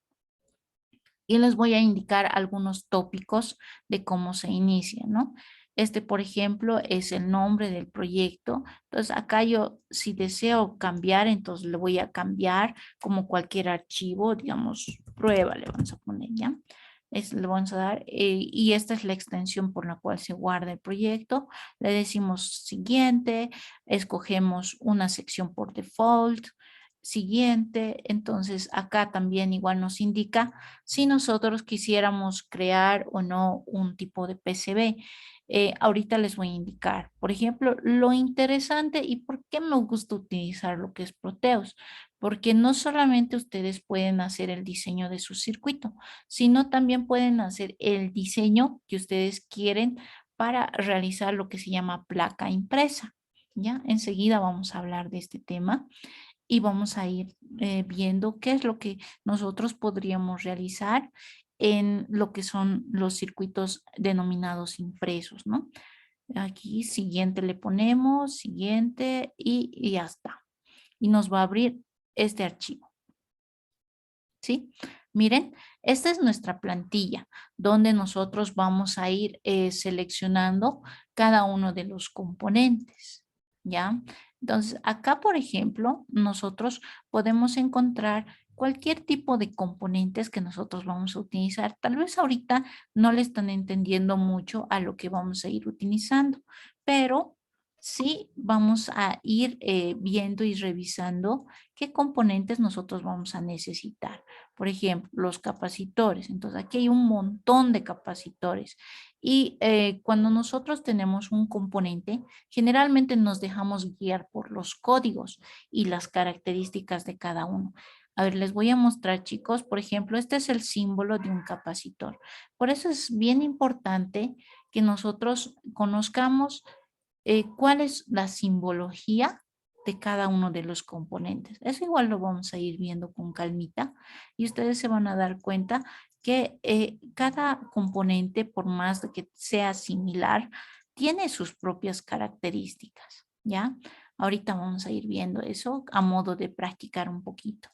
y les voy a indicar algunos tópicos de cómo se inicia, ¿no? Este, por ejemplo, es el nombre del proyecto. Entonces, acá yo, si deseo cambiar, entonces le voy a cambiar como cualquier archivo, digamos, prueba, le vamos a poner, ¿ya? Le vamos a dar, y esta es la extensión por la cual se guarda el proyecto. Le decimos siguiente, escogemos una sección por default, siguiente. Entonces, acá también igual nos indica si nosotros quisiéramos crear o no un tipo de PCB. Ahorita les voy a indicar, por ejemplo, lo interesante y por qué me gusta utilizar lo que es Proteus, porque no solamente ustedes pueden hacer el diseño de su circuito, sino también pueden hacer el diseño que ustedes quieren para realizar lo que se llama placa impresa. Ya, enseguida vamos a hablar de este tema y vamos a ir viendo qué es lo que nosotros podríamos realizar en lo que son los circuitos denominados impresos, ¿no? Aquí siguiente le ponemos, siguiente y ya está. Y nos va a abrir este archivo, ¿sí? Miren, esta es nuestra plantilla donde nosotros vamos a ir seleccionando cada uno de los componentes, ¿ya? Entonces, acá, por ejemplo, nosotros podemos encontrar cualquier tipo de componentes que nosotros vamos a utilizar. Tal vez ahorita no le están entendiendo mucho a lo que vamos a ir utilizando, pero sí vamos a ir viendo y revisando qué componentes nosotros vamos a necesitar. Por ejemplo, los capacitores. Entonces, aquí hay un montón de capacitores. Y cuando nosotros tenemos un componente, generalmente nos dejamos guiar por los códigos y las características de cada uno. A ver, les voy a mostrar, chicos. Por ejemplo, este es el símbolo de un capacitor. Por eso es bien importante que nosotros conozcamos cuál es la simbología de cada uno de los componentes. Eso igual lo vamos a ir viendo con calmita y ustedes se van a dar cuenta que cada componente, por más de que sea similar, tiene sus propias características, ¿ya? Ahorita vamos a ir viendo eso a modo de practicar un poquito.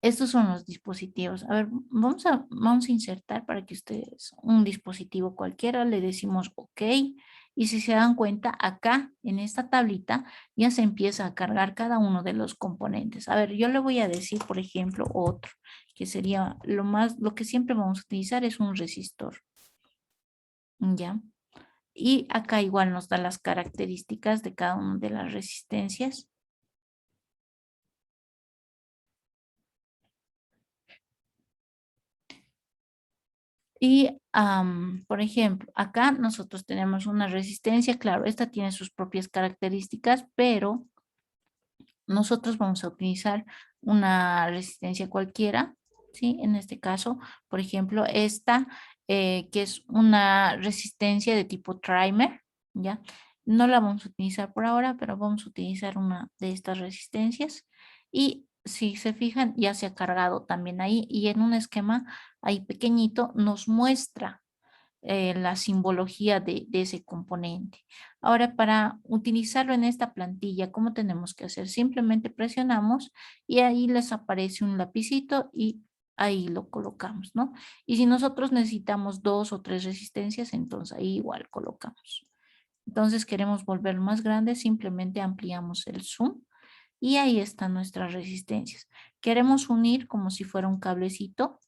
Estos son los dispositivos. A ver, vamos a insertar para que ustedes un dispositivo cualquiera, le decimos OK. Y si se dan cuenta, acá en esta tablita ya se empieza a cargar cada uno de los componentes. A ver, yo le voy a decir, por ejemplo, otro, que sería lo que siempre vamos a utilizar es un resistor. ¿Ya? Y acá igual nos da las características de cada una de las resistencias. Y, por ejemplo, acá nosotros tenemos una resistencia, claro, esta tiene sus propias características, pero nosotros vamos a utilizar una resistencia cualquiera, ¿sí? En este caso, por ejemplo, esta, que es una resistencia de tipo trimer, ¿ya? No la vamos a utilizar por ahora, pero vamos a utilizar una de estas resistencias. Y si se fijan, ya se ha cargado también ahí y en un esquema ahí pequeñito nos muestra la simbología de ese componente. Ahora, para utilizarlo en esta plantilla, ¿cómo tenemos que hacer? Simplemente presionamos y ahí les aparece un lapicito y ahí lo colocamos, ¿no? Y si nosotros necesitamos 2 o 3 resistencias, entonces ahí igual colocamos. Entonces queremos volverlo más grande, simplemente ampliamos el zoom y ahí están nuestras resistencias. Queremos unir como si fuera un cablecito,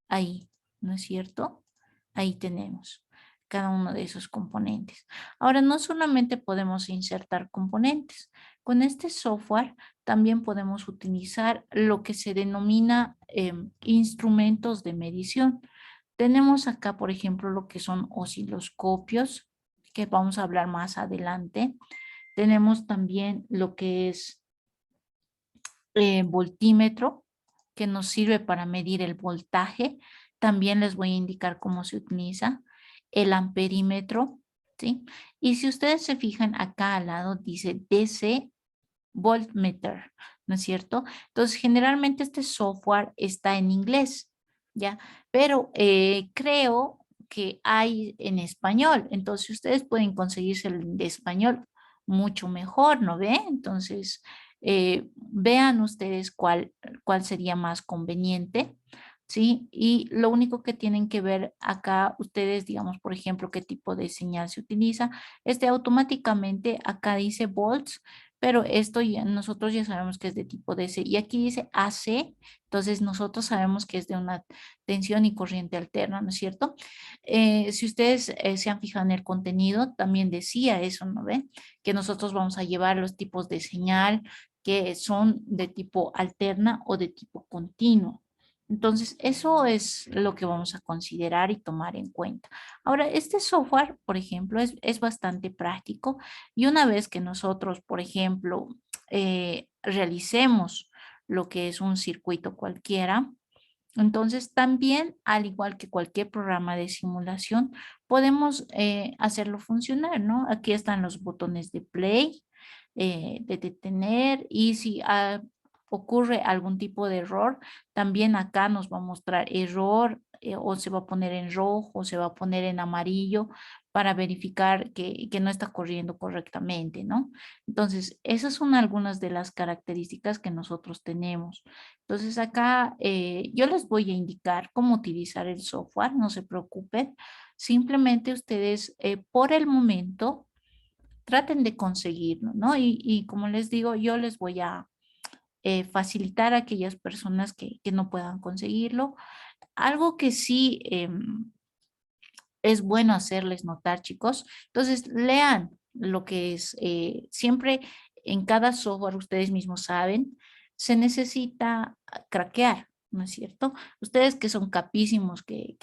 ahí, ¿no es cierto? Ahí tenemos cada uno de esos componentes. Ahora, no solamente podemos insertar componentes. Con este software también podemos utilizar lo que se denomina instrumentos de medición. Tenemos acá, por ejemplo, lo que son osciloscopios, que vamos a hablar más adelante. Tenemos también lo que es voltímetro, que nos sirve para medir el voltaje. También les voy a indicar cómo se utiliza el amperímetro, ¿sí? Y si ustedes se fijan acá al lado dice DC voltmeter, ¿no es cierto? Entonces, generalmente este software está en inglés, ¿ya? Pero creo que hay en español, entonces ustedes pueden conseguirse el de español mucho mejor, ¿no ve? Entonces, vean ustedes cuál sería más conveniente, ¿sí? Y lo único que tienen que ver acá, ustedes, digamos, por ejemplo, qué tipo de señal se utiliza. Automáticamente acá dice volts, pero esto ya, nosotros ya sabemos que es de tipo DC y aquí dice AC, entonces nosotros sabemos que es de una tensión y corriente alterna, ¿no es cierto? Si ustedes se han fijado en el contenido, también decía eso, ¿no ve? Que nosotros vamos a llevar los tipos de señal que son de tipo alterna o de tipo continuo. Entonces, eso es lo que vamos a considerar y tomar en cuenta. Ahora, este software, por ejemplo, es bastante práctico y una vez que nosotros, por ejemplo, realicemos lo que es un circuito cualquiera, entonces también, al igual que cualquier programa de simulación, podemos hacerlo funcionar, ¿no? Aquí están los botones de play, de detener y si ocurre algún tipo de error, también acá nos va a mostrar error o se va a poner en rojo o se va a poner en amarillo para verificar que no está corriendo correctamente, ¿no? Entonces, esas son algunas de las características que nosotros tenemos. Entonces, acá yo les voy a indicar cómo utilizar el software, no se preocupen. Simplemente ustedes, por el momento, traten de conseguirlo, ¿no? Y como les digo, yo les voy a facilitar a aquellas personas que no puedan conseguirlo. Algo que sí es bueno hacerles notar, chicos. Entonces, lean lo que es siempre en cada software, ustedes mismos saben, se necesita craquear, ¿no es cierto? Ustedes que son capísimos, que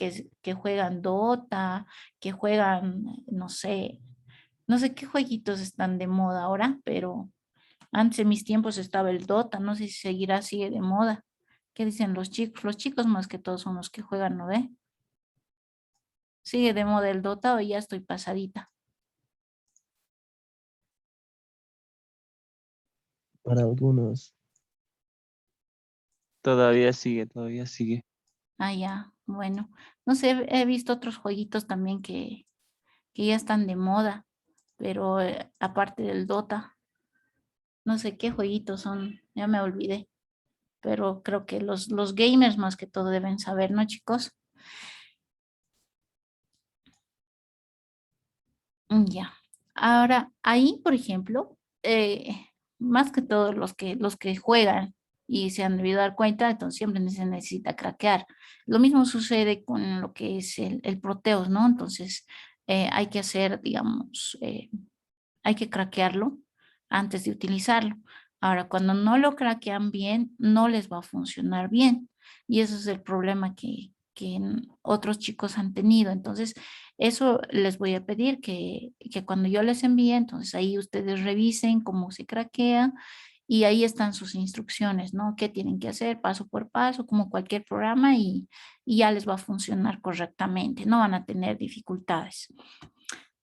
juegan Dota, que juegan, no sé qué jueguitos están de moda ahora, pero antes en mis tiempos estaba el Dota, no sé si seguirá sigue de moda. ¿Qué dicen los chicos? Los chicos más que todos son los que juegan, ¿no ve? ¿Sigue de moda el Dota o ya estoy pasadita? Para algunos. Todavía sigue, todavía sigue. Ah, ya, bueno. No sé, he visto otros jueguitos también que ya están de moda, pero aparte del Dota, no sé qué jueguitos son, ya me olvidé. pero creo que los gamers más que todo deben saber, ¿no, chicos? Ya. Ahora, ahí, por ejemplo, más que todo los que juegan y se han debido dar cuenta, entonces siempre se necesita craquear. Lo mismo sucede con lo que es el Proteus, ¿no? Entonces, hay que hacer, digamos, hay que craquearlo antes de utilizarlo. Ahora, cuando no lo craquean bien, no les va a funcionar bien. Y ese es el problema que otros chicos han tenido. Entonces, eso les voy a pedir que cuando yo les envíe, entonces ahí ustedes revisen cómo se craquea y ahí están sus instrucciones, ¿no? ¿Qué tienen que hacer paso por paso, como cualquier programa y ya les va a funcionar correctamente, no van a tener dificultades.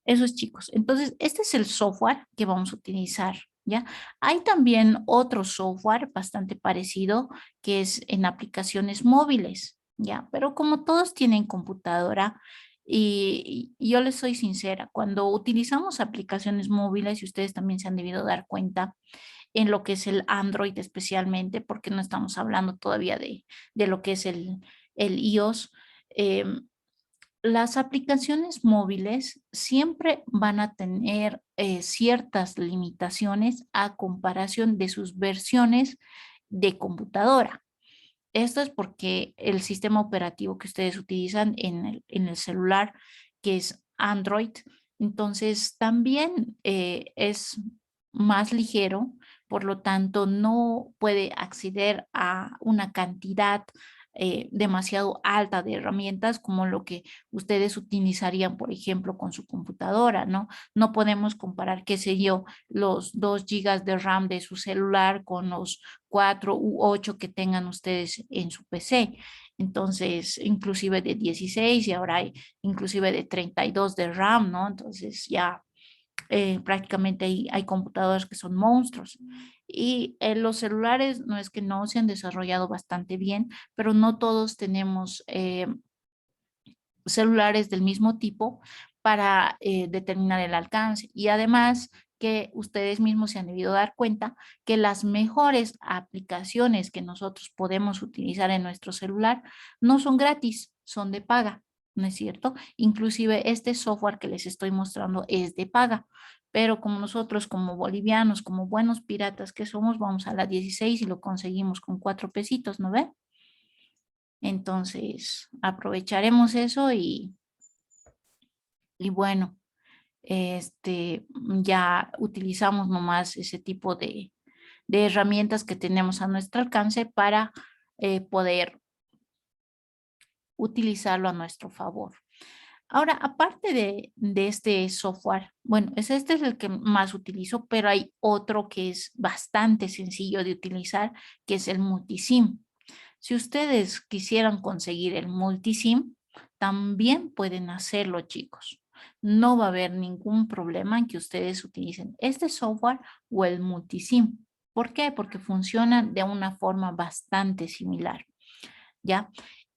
Esos chicos. Entonces, este es el software que vamos a utilizar, ¿ya? Hay también otro software bastante parecido que es en aplicaciones móviles, ¿ya? Pero como todos tienen computadora, y yo les soy sincera, cuando utilizamos aplicaciones móviles, y ustedes también se han debido dar cuenta, en lo que es el Android especialmente, porque no estamos hablando todavía de lo que es el iOS, las aplicaciones móviles siempre van a tener ciertas limitaciones a comparación de sus versiones de computadora. Esto es porque el sistema operativo que ustedes utilizan en el celular, que es Android, entonces también es más ligero, por lo tanto no puede acceder a una cantidad demasiado alta de herramientas como lo que ustedes utilizarían, por ejemplo, con su computadora, ¿no? No podemos comparar, qué sé yo, los 2 gigas de RAM de su celular con los 4 u 8 que tengan ustedes en su PC. Entonces, inclusive de 16 y ahora hay inclusive de 32 de RAM, ¿no? Entonces ya prácticamente hay computadoras que son monstruos. Y los celulares no es que no se han desarrollado bastante bien, pero no todos tenemos celulares del mismo tipo para determinar el alcance. Y además que ustedes mismos se han debido dar cuenta que las mejores aplicaciones que nosotros podemos utilizar en nuestro celular no son gratis, son de paga, ¿no es cierto? Inclusive este software que les estoy mostrando es de paga. Pero como nosotros, como bolivianos, como buenos piratas que somos, vamos a la 16 y lo conseguimos con 4 pesitos, ¿no ve? Entonces, aprovecharemos eso y bueno, ya utilizamos nomás ese tipo de herramientas que tenemos a nuestro alcance para poder utilizarlo a nuestro favor. Ahora, aparte de este software, bueno, este es el que más utilizo, pero hay otro que es bastante sencillo de utilizar, que es el multisim. Si ustedes quisieran conseguir el multisim, también pueden hacerlo, chicos. No va a haber ningún problema en que ustedes utilicen este software o el multisim. ¿Por qué? Porque funcionan de una forma bastante similar, ¿ya?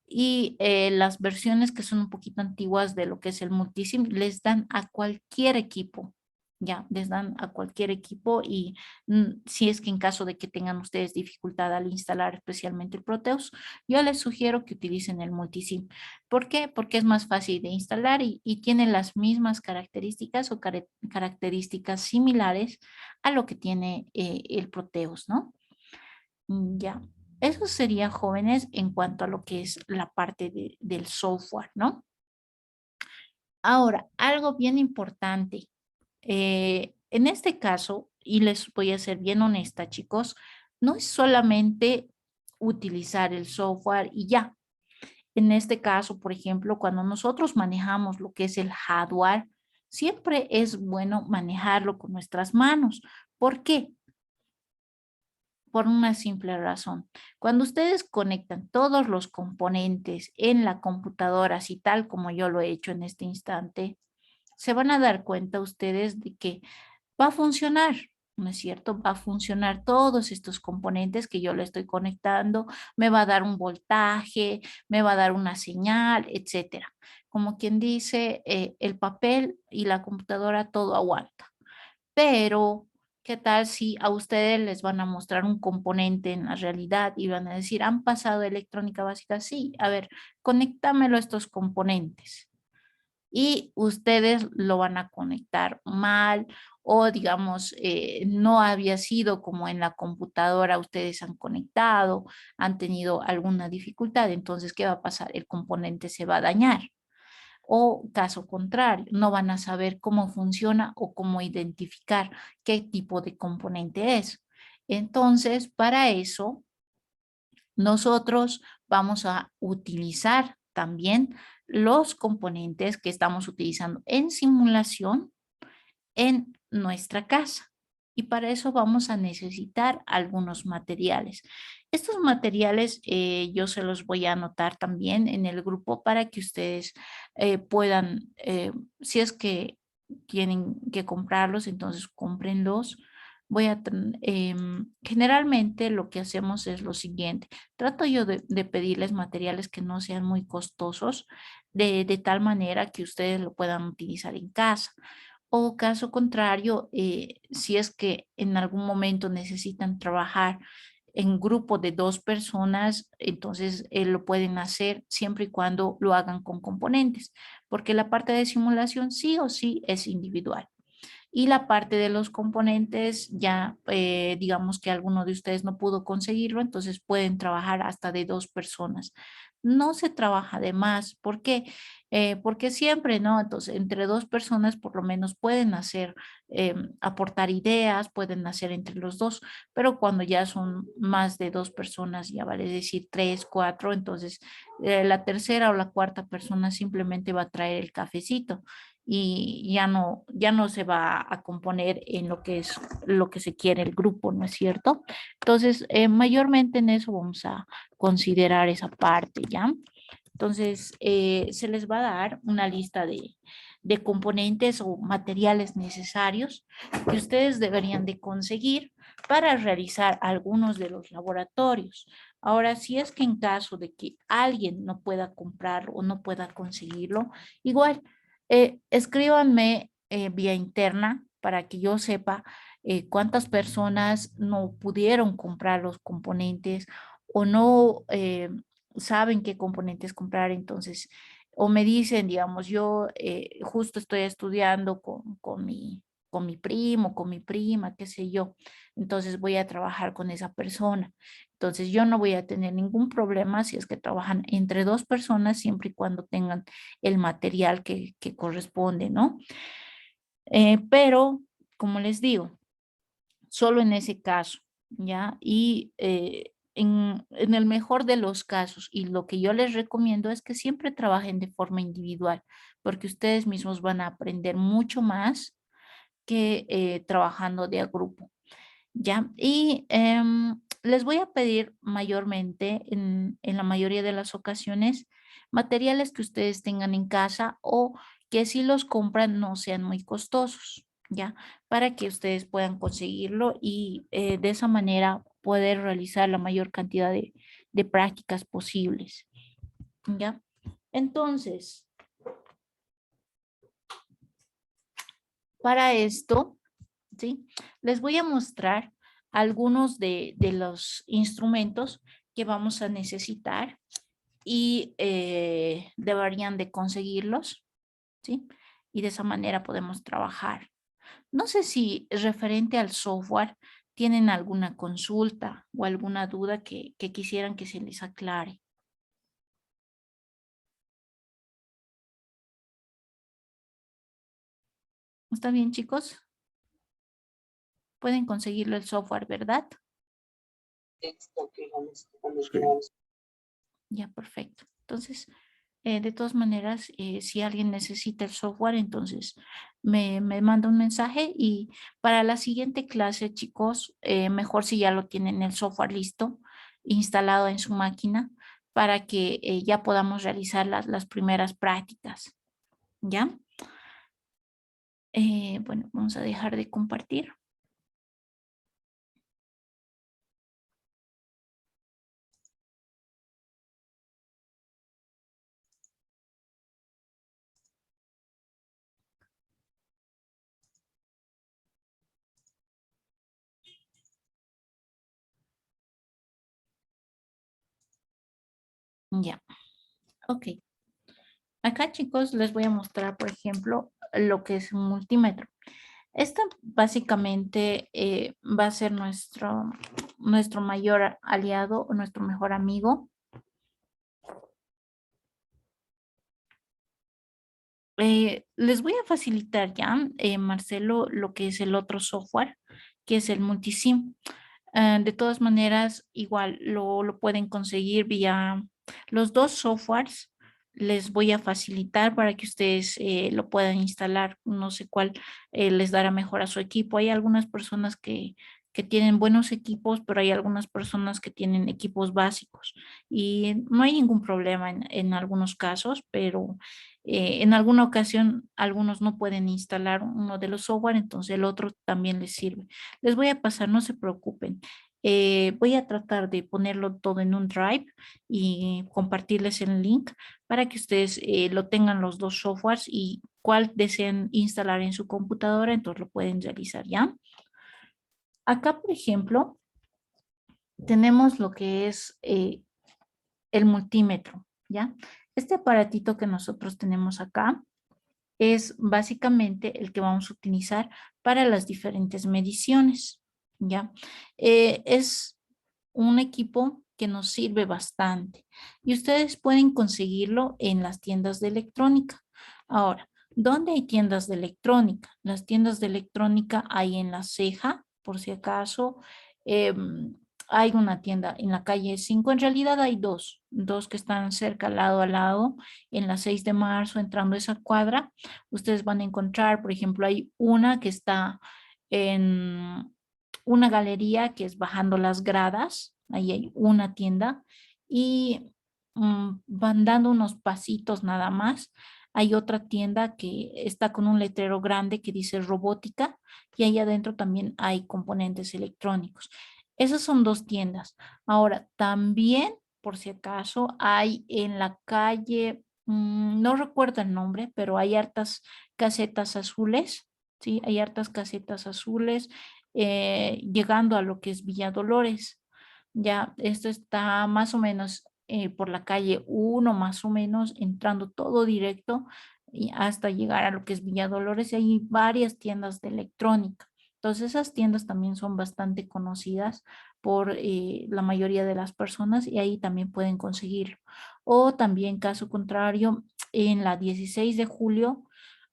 Y las versiones que son un poquito antiguas de lo que es el multisim les dan a cualquier equipo, ya, les dan a cualquier equipo y si es que en caso de que tengan ustedes dificultad al instalar especialmente el Proteus, yo les sugiero que utilicen el multisim. ¿Por qué? Porque es más fácil de instalar y tiene las mismas características o características similares a lo que tiene el Proteus, ¿no? Ya. Eso sería, jóvenes, en cuanto a lo que es la parte del software, ¿no? Ahora, algo bien importante. En este caso, y les voy a ser bien honesta, chicos, no es solamente utilizar el software y ya. En este caso, por ejemplo, cuando nosotros manejamos lo que es el hardware, siempre es bueno manejarlo con nuestras manos. ¿Por qué? Por una simple razón. Cuando ustedes conectan todos los componentes en la computadora, así tal como yo lo he hecho en este instante, se van a dar cuenta ustedes de que va a funcionar, ¿no es cierto? Va a funcionar todos estos componentes que yo le estoy conectando, me va a dar un voltaje, me va a dar una señal, etcétera. Como quien dice, el papel y la computadora todo aguanta. Pero, ¿Qué tal si a ustedes les van a mostrar un componente en la realidad y van a decir, ¿han pasado electrónica básica? Sí, a ver, conéctamelo a estos componentes. Y ustedes lo van a conectar mal o digamos no había sido como en la computadora ustedes han conectado, han tenido alguna dificultad, entonces ¿qué va a pasar? El componente se va a dañar o caso contrario, no van a saber cómo funciona o cómo identificar qué tipo de componente es. Entonces, para eso nosotros vamos a utilizar también los componentes que estamos utilizando en simulación en nuestra casa. Y para eso vamos a necesitar algunos materiales. Estos materiales yo se los voy a anotar también en el grupo para que ustedes puedan, si es que tienen que comprarlos, entonces cómprenlos. Generalmente lo que hacemos es lo siguiente. Trato yo de pedirles materiales que no sean muy costosos, de tal manera que ustedes lo puedan utilizar en casa. O caso contrario, si es que en algún momento necesitan trabajar en grupo de 2 personas, entonces lo pueden hacer siempre y cuando lo hagan con componentes, porque la parte de simulación sí o sí es individual. Y la parte de los componentes, ya digamos que alguno de ustedes no pudo conseguirlo, entonces pueden trabajar hasta de 2 personas. No se trabaja de más. ¿Por qué? Porque siempre, ¿no? Entonces, entre 2 personas por lo menos pueden hacer, aportar ideas, pueden hacer entre los dos, pero cuando ya son más de 2 personas, ya vale decir 3, 4, entonces la tercera o la cuarta persona simplemente va a traer el cafecito y ya no se va a componer en lo que es lo que se quiere el grupo, ¿no es cierto? Entonces, mayormente en eso vamos a considerar esa parte, ¿ya? Entonces, se les va a dar una lista de componentes o materiales necesarios que ustedes deberían de conseguir para realizar algunos de los laboratorios. Ahora, si es que en caso de que alguien no pueda comprarlo o no pueda conseguirlo, igual escríbanme vía interna para que yo sepa cuántas personas no pudieron comprar los componentes o no saben qué componentes comprar. Entonces, o me dicen, digamos, yo justo estoy estudiando con mi primo, con mi prima, qué sé yo. Entonces voy a trabajar con esa persona. Entonces yo no voy a tener ningún problema si es que trabajan entre 2 personas, siempre y cuando tengan el material que corresponde, ¿no? Pero, como les digo, solo en ese caso, ¿ya? Y en el mejor de los casos, y lo que yo les recomiendo es que siempre trabajen de forma individual, porque ustedes mismos van a aprender mucho más que trabajando de a grupo, ¿ya? Y les voy a pedir mayormente, en la mayoría de las ocasiones, materiales que ustedes tengan en casa o que si los compran no sean muy costosos, ¿ya? Para que ustedes puedan conseguirlo y de esa manera poder realizar la mayor cantidad de prácticas posibles, ¿ya? Entonces, para esto, ¿sí? Les voy a mostrar algunos de los instrumentos que vamos a necesitar y deberían de conseguirlos, ¿sí? Y de esa manera podemos trabajar. No sé si referente al software tienen alguna consulta o alguna duda que quisieran que se les aclare. ¿Está bien, chicos? Pueden conseguirlo el software, ¿verdad? Ya, perfecto. Entonces, de todas maneras, si alguien necesita el software, entonces me manda un mensaje y para la siguiente clase, chicos, mejor si ya lo tienen el software listo, instalado en su máquina, para que ya podamos realizar las primeras prácticas. ¿Ya? Bueno, vamos a dejar de compartir. Ya, ok. Acá, chicos, les voy a mostrar, por ejemplo, lo que es un multímetro. Esta básicamente va a ser nuestro mayor aliado o nuestro mejor amigo. Les voy a facilitar ya, Marcelo, lo que es el otro software, que es el Multisim. De todas maneras, igual lo pueden conseguir vía los dos softwares. Les voy a facilitar para que ustedes lo puedan instalar. No sé cuál les dará mejor a su equipo. Hay algunas personas que tienen buenos equipos, pero hay algunas personas que tienen equipos básicos y no hay ningún problema en algunos casos, pero en alguna ocasión algunos no pueden instalar uno de los software, entonces el otro también les sirve. Les voy a pasar, no se preocupen. Voy a tratar de ponerlo todo en un drive y compartirles el link para que ustedes lo tengan los dos softwares y cuál deseen instalar en su computadora, entonces lo pueden realizar ya. Acá, por ejemplo, tenemos lo que es el multímetro, ¿ya? Este aparatito que nosotros tenemos acá es básicamente el que vamos a utilizar para las diferentes mediciones, ¿ya? Es un equipo que nos sirve bastante y ustedes pueden conseguirlo en las tiendas de electrónica. Ahora, ¿dónde hay tiendas de electrónica? Las tiendas de electrónica hay en La Ceja, por si acaso. Hay una tienda en la calle 5. En realidad hay dos que están cerca, lado a lado, en la 6 de marzo, entrando a esa cuadra. Ustedes van a encontrar, por ejemplo, hay una que está en una galería que es bajando las gradas, ahí hay una tienda y van dando unos pasitos nada más. Hay otra tienda que está con un letrero grande que dice robótica y ahí adentro también hay componentes electrónicos. Esas son dos tiendas. Ahora, también, por si acaso, hay en la calle, no recuerdo el nombre, pero hay hartas casetas azules, ¿sí? Hay hartas casetas azules llegando a lo que es Villa Dolores. Ya, esto está más o menos por la calle 1, más o menos, entrando todo directo y hasta llegar a lo que es Villa Dolores. Y hay varias tiendas de electrónica. Entonces, esas tiendas también son bastante conocidas por la mayoría de las personas y ahí también pueden conseguirlo. O también, caso contrario, en la 16 de julio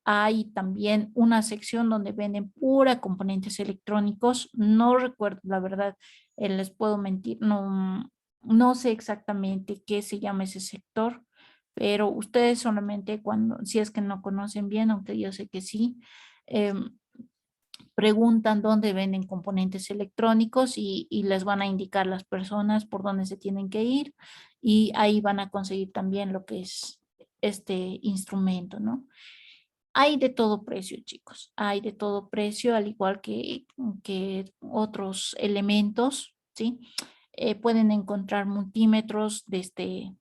hay también una sección donde venden pura componentes electrónicos. No recuerdo, la verdad, les puedo mentir, no sé exactamente qué se llama ese sector, pero ustedes solamente cuando, si es que no conocen bien, aunque yo sé que sí, em, preguntan dónde venden componentes electrónicos y les van a indicar las personas por dónde se tienen que ir y ahí van a conseguir también lo que es este instrumento, ¿no? Hay de todo precio, chicos. Hay de todo precio, al igual que otros elementos, ¿sí? Pueden encontrar multímetros desde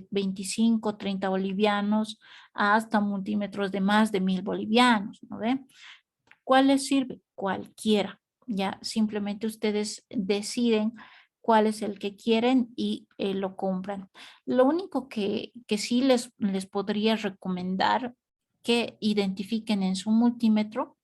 25, 30 bolivianos hasta multímetros de más de 1000 bolivianos, ¿no ven? ¿Cuál les sirve? Cualquiera. Ya simplemente ustedes deciden cuál es el que quieren y lo compran. Lo único que sí les podría recomendar que identifiquen en su multímetro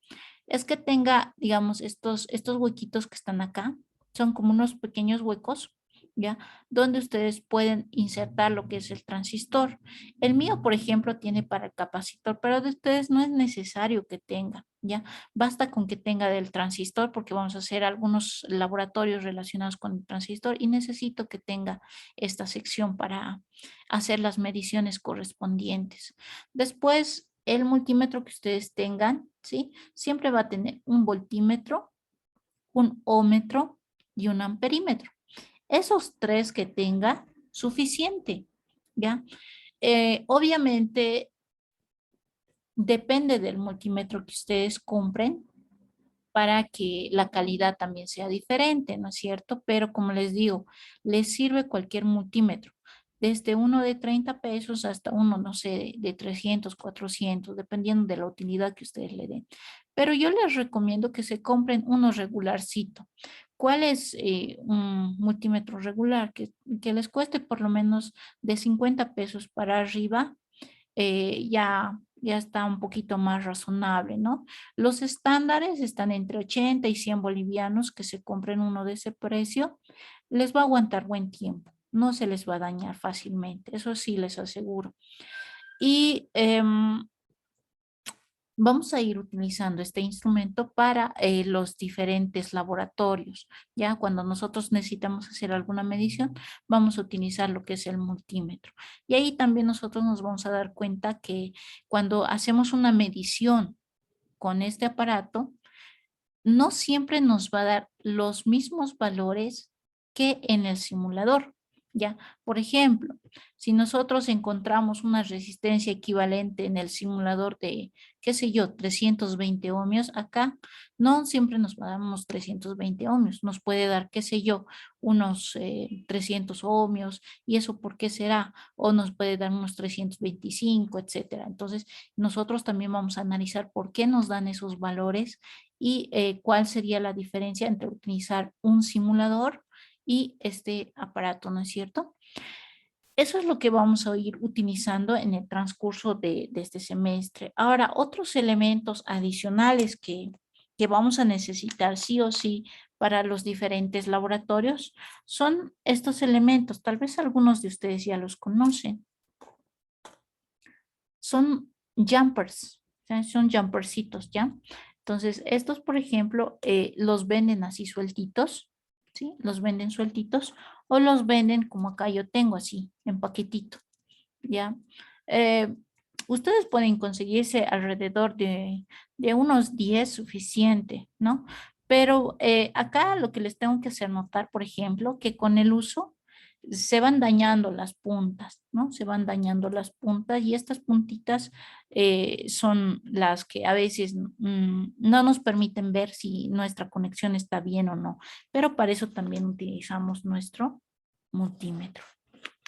es que tenga, digamos, estos huequitos que están acá. Son como unos pequeños huecos, ¿ya? Donde ustedes pueden insertar lo que es el transistor. El mío, por ejemplo, tiene para el capacitor, pero de ustedes no es necesario que tenga, ¿ya? Basta con que tenga del transistor porque vamos a hacer algunos laboratorios relacionados con el transistor y necesito que tenga esta sección para hacer las mediciones correspondientes. Después, el multímetro que ustedes tengan, ¿sí? Siempre va a tener un voltímetro, un ómetro y un amperímetro. Esos tres que tenga, suficiente, ¿ya? Obviamente, depende del multímetro que ustedes compren para que la calidad también sea diferente, ¿no es cierto? Pero como les digo, les sirve cualquier multímetro, desde uno de 30 pesos hasta uno, no sé, de 300, 400, dependiendo de la utilidad que ustedes le den. Pero yo les recomiendo que se compren uno regularcito, ¿Cuál es un multímetro regular? Que les cueste por lo menos de 50 pesos para arriba, ya está un poquito más razonable, ¿no? Los estándares están entre 80 y 100 bolivianos, que se compren uno de ese precio, les va a aguantar buen tiempo, no se les va a dañar fácilmente, eso sí les aseguro. Y vamos a ir utilizando este instrumento para los diferentes laboratorios. Ya cuando nosotros necesitamos hacer alguna medición, vamos a utilizar lo que es el multímetro. Y ahí también nosotros nos vamos a dar cuenta que cuando hacemos una medición con este aparato, no siempre nos va a dar los mismos valores que en el simulador. Ya, por ejemplo, si nosotros encontramos una resistencia equivalente en el simulador de, qué sé yo, 320 ohmios, acá no siempre nos va a dar unos 320 ohmios, nos puede dar, qué sé yo, unos 300 ohmios, y eso por qué será, o nos puede dar unos 325, etcétera. Entonces, nosotros también vamos a analizar por qué nos dan esos valores y cuál sería la diferencia entre utilizar un simulador y este aparato, ¿no es cierto? Eso es lo que vamos a ir utilizando en el transcurso de este semestre. Ahora, otros elementos adicionales que vamos a necesitar sí o sí para los diferentes laboratorios son estos elementos. Tal vez algunos de ustedes ya los conocen. Son jumpers, o sea, son jumpercitos, ¿ya? Entonces, estos, por ejemplo, los venden así sueltitos, ¿sí? Los venden sueltitos o los venden como acá yo tengo así, en paquetito, ¿ya? Eh, Ustedes pueden conseguirse alrededor de unos 10 suficiente, ¿no? Pero acá lo que les tengo que hacer notar, por ejemplo, que con el uso se van dañando las puntas, ¿no? Se van dañando las puntas y estas puntitas son las que a veces no nos permiten ver si nuestra conexión está bien o no, pero para eso también utilizamos nuestro multímetro.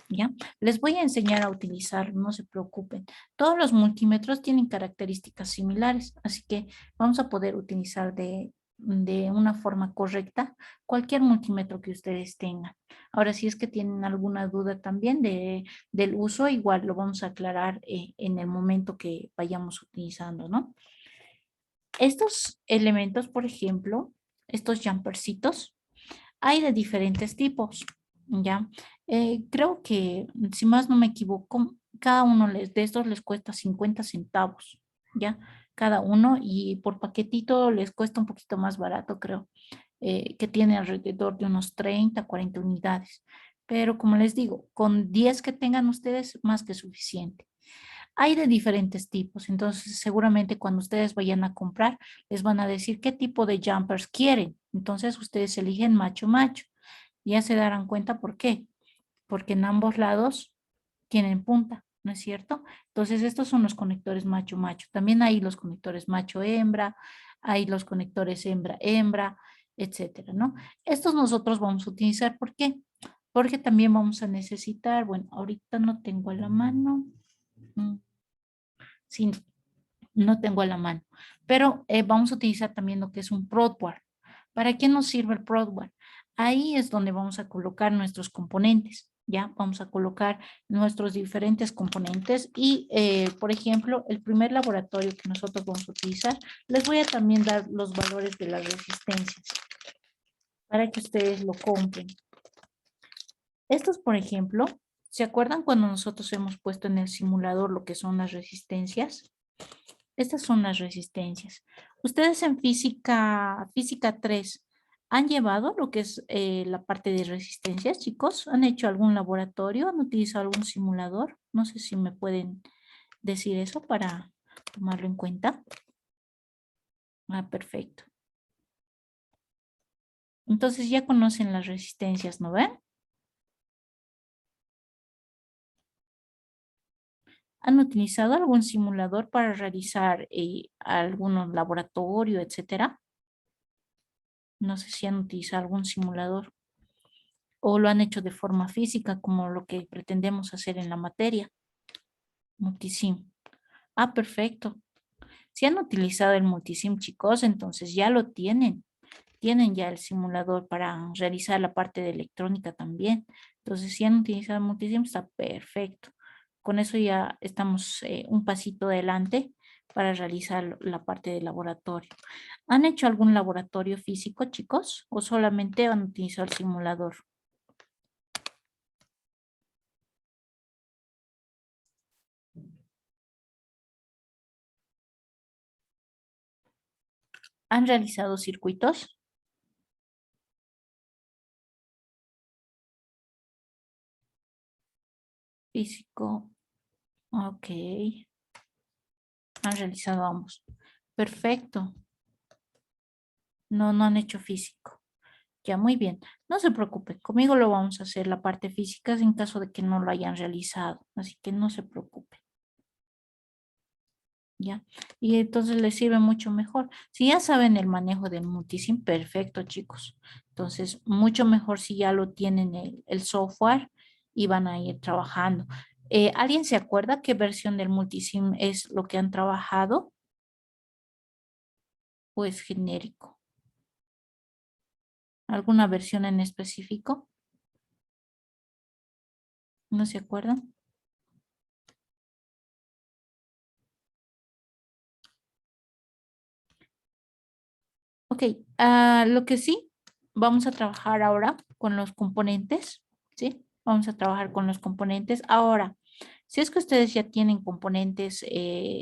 ¿Ya? Les voy a enseñar a utilizar, no se preocupen. Todos los multímetros tienen características similares, así que vamos a poder utilizar de una forma correcta cualquier multímetro que ustedes tengan. Ahora, si es que tienen alguna duda también del uso, igual lo vamos a aclarar en el momento que vayamos utilizando, ¿no? Estos elementos, por ejemplo, estos jumpercitos, hay de diferentes tipos, ¿ya? Creo que, si más no me equivoco, cada uno de estos les cuesta 50 centavos, ¿ya? Cada uno y por paquetito les cuesta un poquito más barato, creo, que tiene alrededor de unos 30, 40 unidades. Pero como les digo, con 10 que tengan ustedes, más que suficiente. Hay de diferentes tipos, entonces seguramente cuando ustedes vayan a comprar, les van a decir qué tipo de jumpers quieren. Entonces ustedes eligen macho macho. Ya se darán cuenta por qué. Porque en ambos lados tienen punta, ¿no es cierto? Entonces estos son los conectores macho macho. También hay los conectores macho hembra, hay los conectores hembra hembra, etcétera, ¿no? Estos nosotros vamos a utilizar, ¿por qué? Porque también vamos a necesitar, bueno, ahorita no tengo a la mano. Sí, no tengo a la mano. Pero vamos a utilizar también lo que es un Protboard. ¿Para qué nos sirve el Protboard? Ahí es donde vamos a colocar nuestros componentes. Ya vamos a colocar nuestros diferentes componentes y, por ejemplo, el primer laboratorio que nosotros vamos a utilizar, les voy a también dar los valores de las resistencias para que ustedes lo compren. Estos, por ejemplo, ¿se acuerdan cuando nosotros hemos puesto en el simulador lo que son las resistencias? Estas son las resistencias. Ustedes en física 3, ¿han llevado lo que es la parte de resistencias, chicos? ¿Han hecho algún laboratorio? ¿Han utilizado algún simulador? No sé si me pueden decir eso para tomarlo en cuenta. Ah, perfecto. Entonces ya conocen las resistencias, ¿no ven? ¿Han utilizado algún simulador para realizar algún laboratorio, etcétera? No sé si han utilizado algún simulador o lo han hecho de forma física como lo que pretendemos hacer en la materia. Multisim. Ah, perfecto. Si han utilizado el multisim, chicos, entonces ya lo tienen. tienen ya el simulador para realizar la parte de electrónica también. Entonces, si han utilizado Multisim, está perfecto. Con eso ya estamos un pasito adelante para realizar la parte de laboratorio. ¿Han hecho algún laboratorio físico, chicos? ¿O solamente han utilizado el simulador? ¿Han realizado circuitos? Físico. Ok. Han realizado ambos. Perfecto. No, no han hecho físico. Ya, muy bien. No se preocupe. Conmigo lo vamos a hacer la parte física en caso de que no lo hayan realizado. Así que no se preocupe. ¿Ya? Y entonces les sirve mucho mejor. Si ya saben el manejo del multisim, perfecto, chicos. Entonces, mucho mejor si ya lo tienen el software y van a ir trabajando. ¿Alguien se acuerda qué versión del multisim es lo que han trabajado? ¿O es genérico? ¿Alguna versión en específico? ¿No se acuerdan? Ok, lo que sí, vamos a trabajar ahora con los componentes, ¿sí? Vamos a trabajar con los componentes. Ahora, si es que ustedes ya tienen componentes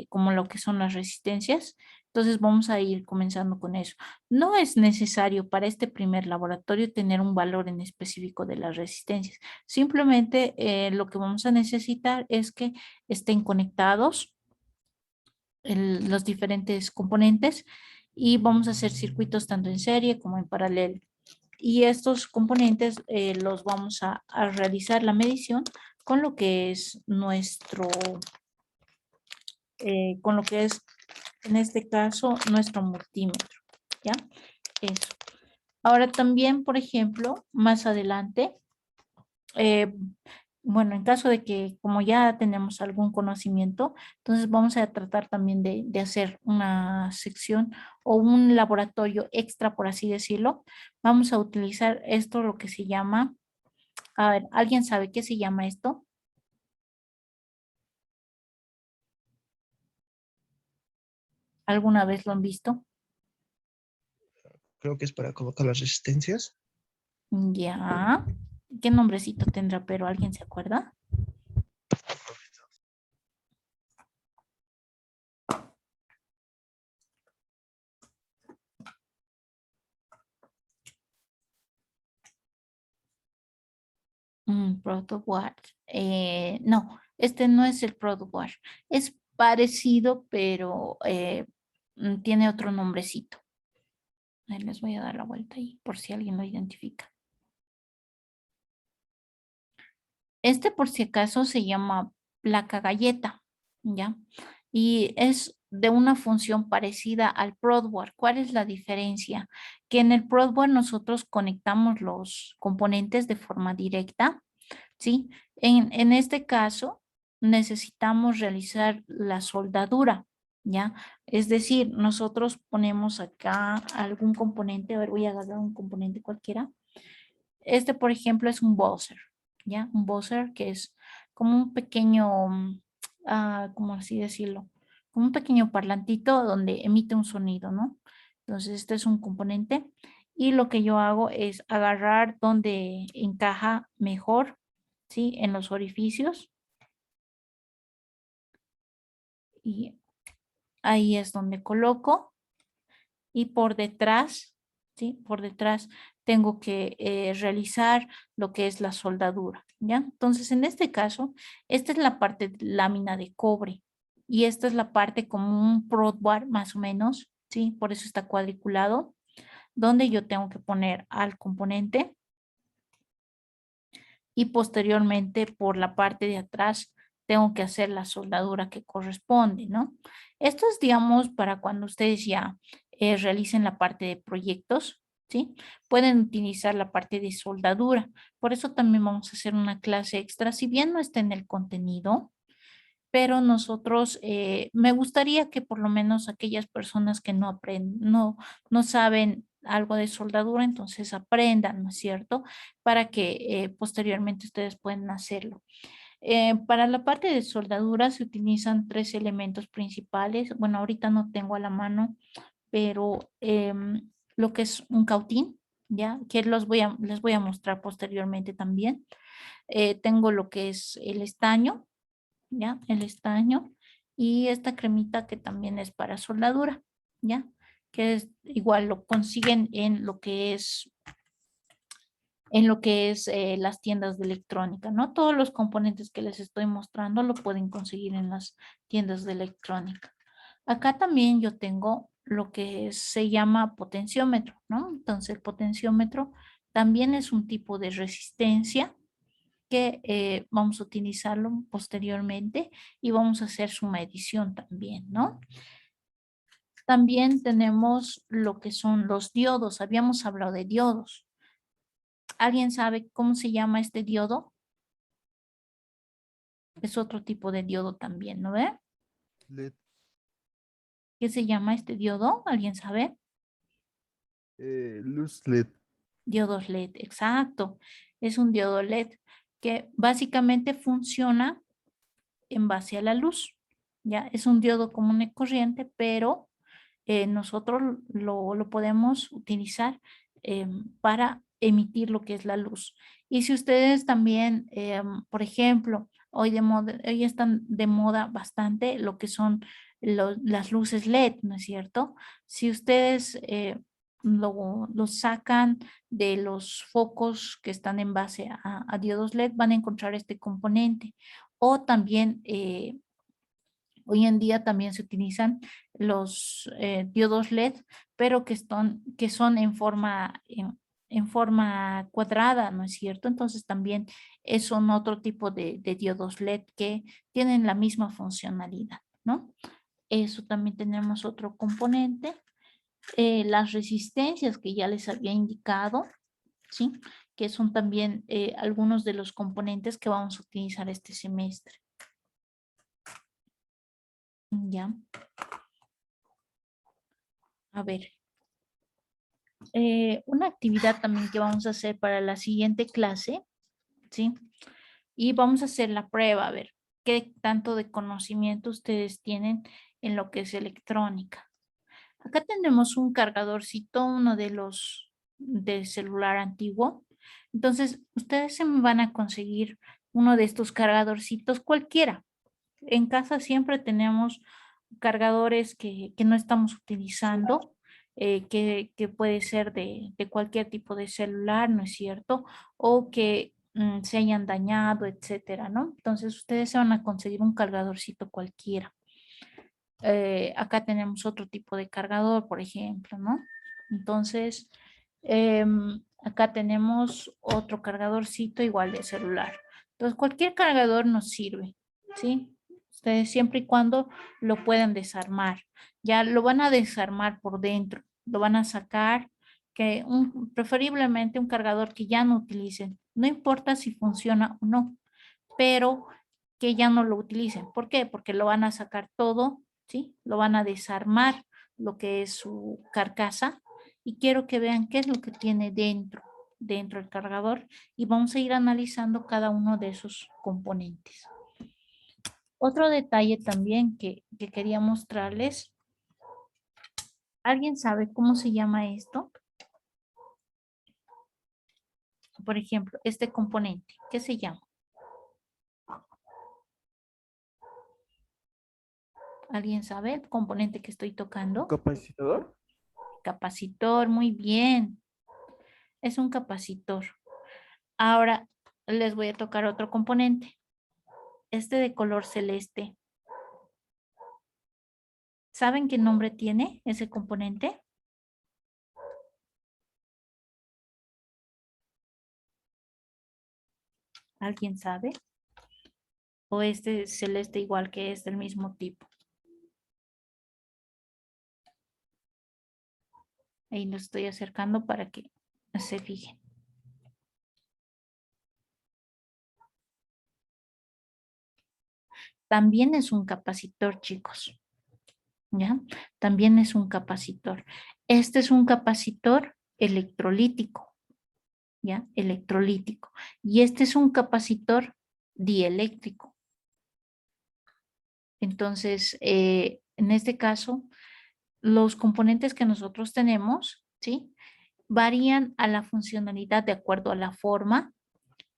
como lo que son las resistencias, entonces vamos a ir comenzando con eso. No es necesario para este primer laboratorio tener un valor en específico de las resistencias. Simplemente lo que vamos a necesitar es que estén conectados los diferentes componentes y vamos a hacer circuitos tanto en serie como en paralelo. Y estos componentes los vamos a realizar la medición con lo que es nuestro, con lo que es en este caso nuestro multímetro, ¿ya? Eso. Ahora también, por ejemplo, más adelante, eh, bueno, en caso de que como ya tenemos algún conocimiento, entonces vamos a tratar también de hacer una sección o un laboratorio extra, por así decirlo. Vamos a utilizar esto, lo que se llama, a ver, ¿alguien sabe qué se llama esto? ¿Alguna vez lo han visto? Creo que es para colocar las resistencias. Ya. ¿Qué nombrecito tendrá? Pero ¿alguien se acuerda? Protowar. No, este no es el Protowar. Es parecido, pero tiene otro nombrecito. Ahí les voy a dar la vuelta ahí por si alguien lo identifica. Este por si acaso se llama placa galleta, ¿ya? Y es de una función parecida al Protowar. ¿Cuál es la diferencia? Que en el Protowar nosotros conectamos los componentes de forma directa, ¿sí? En este caso necesitamos realizar la soldadura, ¿ya? Es decir, nosotros ponemos acá algún componente, a ver, voy a agarrar un componente cualquiera. Este, por ejemplo, es un buzzer, ¿ya? Un buzzer que es como un pequeño, ¿cómo así decirlo? Como un pequeño parlantito donde emite un sonido, ¿no? Entonces, este es un componente y lo que yo hago es agarrar donde encaja mejor, ¿sí? En los orificios y ahí es donde coloco y por detrás, ¿sí? Por detrás tengo que realizar lo que es la soldadura, ¿ya? Entonces, en este caso, esta es la parte de lámina de cobre y esta es la parte como un prod bar más o menos, ¿sí? Por eso está cuadriculado, donde yo tengo que poner al componente y posteriormente por la parte de atrás tengo que hacer la soldadura que corresponde, ¿no? Esto es, digamos, para cuando ustedes ya realicen la parte de proyectos, ¿sí? Pueden utilizar la parte de soldadura. Por eso también vamos a hacer una clase extra, si bien no está en el contenido, pero nosotros, me gustaría que por lo menos aquellas personas que no aprenden, no saben algo de soldadura, entonces aprendan, ¿no es cierto? Para que posteriormente ustedes puedan hacerlo. Para la parte de soldadura se utilizan 3 elementos principales. Bueno, ahorita no tengo a la mano, pero lo que es un cautín, ¿ya? Que les voy a mostrar posteriormente también. Tengo lo que es el estaño, ¿ya? El estaño y esta cremita que también es para soldadura, ¿ya? Que es igual lo consiguen en lo que es las tiendas de electrónica, ¿no? Todos los componentes que les estoy mostrando lo pueden conseguir en las tiendas de electrónica. Acá también yo tengo lo que se llama potenciómetro, ¿no? Entonces el potenciómetro también es un tipo de resistencia que vamos a utilizarlo posteriormente y vamos a hacer su medición también, ¿no? También tenemos lo que son los diodos. Habíamos hablado de diodos. ¿Alguien sabe cómo se llama este diodo? Es otro tipo de diodo también, ¿no ve? LED, ¿Qué se llama este diodo? ¿Alguien sabe? luz LED. Diodos LED, exacto. Es un diodo LED que básicamente funciona en base a la luz. Ya es un diodo común y corriente, pero nosotros lo podemos utilizar para emitir lo que es la luz. Y si ustedes también, por ejemplo, hoy están de moda bastante lo que son las luces LED, ¿no es cierto? Si ustedes lo sacan de los focos que están en base a diodos LED, van a encontrar este componente. O también hoy en día también se utilizan los diodos LED, pero que son en forma cuadrada, ¿no es cierto? Entonces también son otro tipo de diodos LED que tienen la misma funcionalidad, ¿no? Eso también tenemos otro componente. Las resistencias que ya les había indicado, ¿sí? Que son también algunos de los componentes que vamos a utilizar este semestre. Ya. A ver, una actividad también que vamos a hacer para la siguiente clase, ¿sí? Y vamos a hacer la prueba, a ver, qué tanto de conocimiento ustedes tienen en lo que es electrónica. Acá tenemos un cargadorcito, uno de los de celular antiguo. Entonces, ustedes se me van a conseguir uno de estos cargadorcitos cualquiera. En casa siempre tenemos cargadores que no estamos utilizando, que puede ser de cualquier tipo de celular, ¿no es cierto? O que se hayan dañado, etcétera, ¿no? Entonces ustedes se van a conseguir un cargadorcito cualquiera. Acá tenemos otro tipo de cargador, por ejemplo, ¿no? Entonces, acá tenemos otro cargadorcito igual de celular. Entonces, cualquier cargador nos sirve, ¿sí? Ustedes siempre y cuando lo puedan desarmar. Ya lo van a desarmar por dentro, lo van a sacar, preferiblemente un cargador que ya no utilicen. No importa si funciona o no, pero que ya no lo utilicen. ¿Por qué? Porque lo van a sacar todo, ¿sí? Lo van a desarmar, lo que es su carcasa, y quiero que vean qué es lo que tiene dentro del cargador, y vamos a ir analizando cada uno de esos componentes. Otro detalle también que quería mostrarles. ¿Alguien sabe cómo se llama esto? Por ejemplo, este componente, ¿qué se llama? ¿Alguien sabe el componente que estoy tocando? ¿Capacitor? Capacitor, muy bien. Es un capacitor. Ahora les voy a tocar otro componente. Este de color celeste. ¿Saben qué nombre tiene ese componente? ¿Alguien sabe? ¿O este celeste igual que es del mismo tipo? Ahí lo estoy acercando para que se fijen. También es un capacitor, chicos. ¿Ya? También es un capacitor. Este es un capacitor electrolítico, ¿ya? Electrolítico. Y este es un capacitor dieléctrico. Entonces, en este caso, los componentes que nosotros tenemos, ¿sí? Varían a la funcionalidad de acuerdo a la forma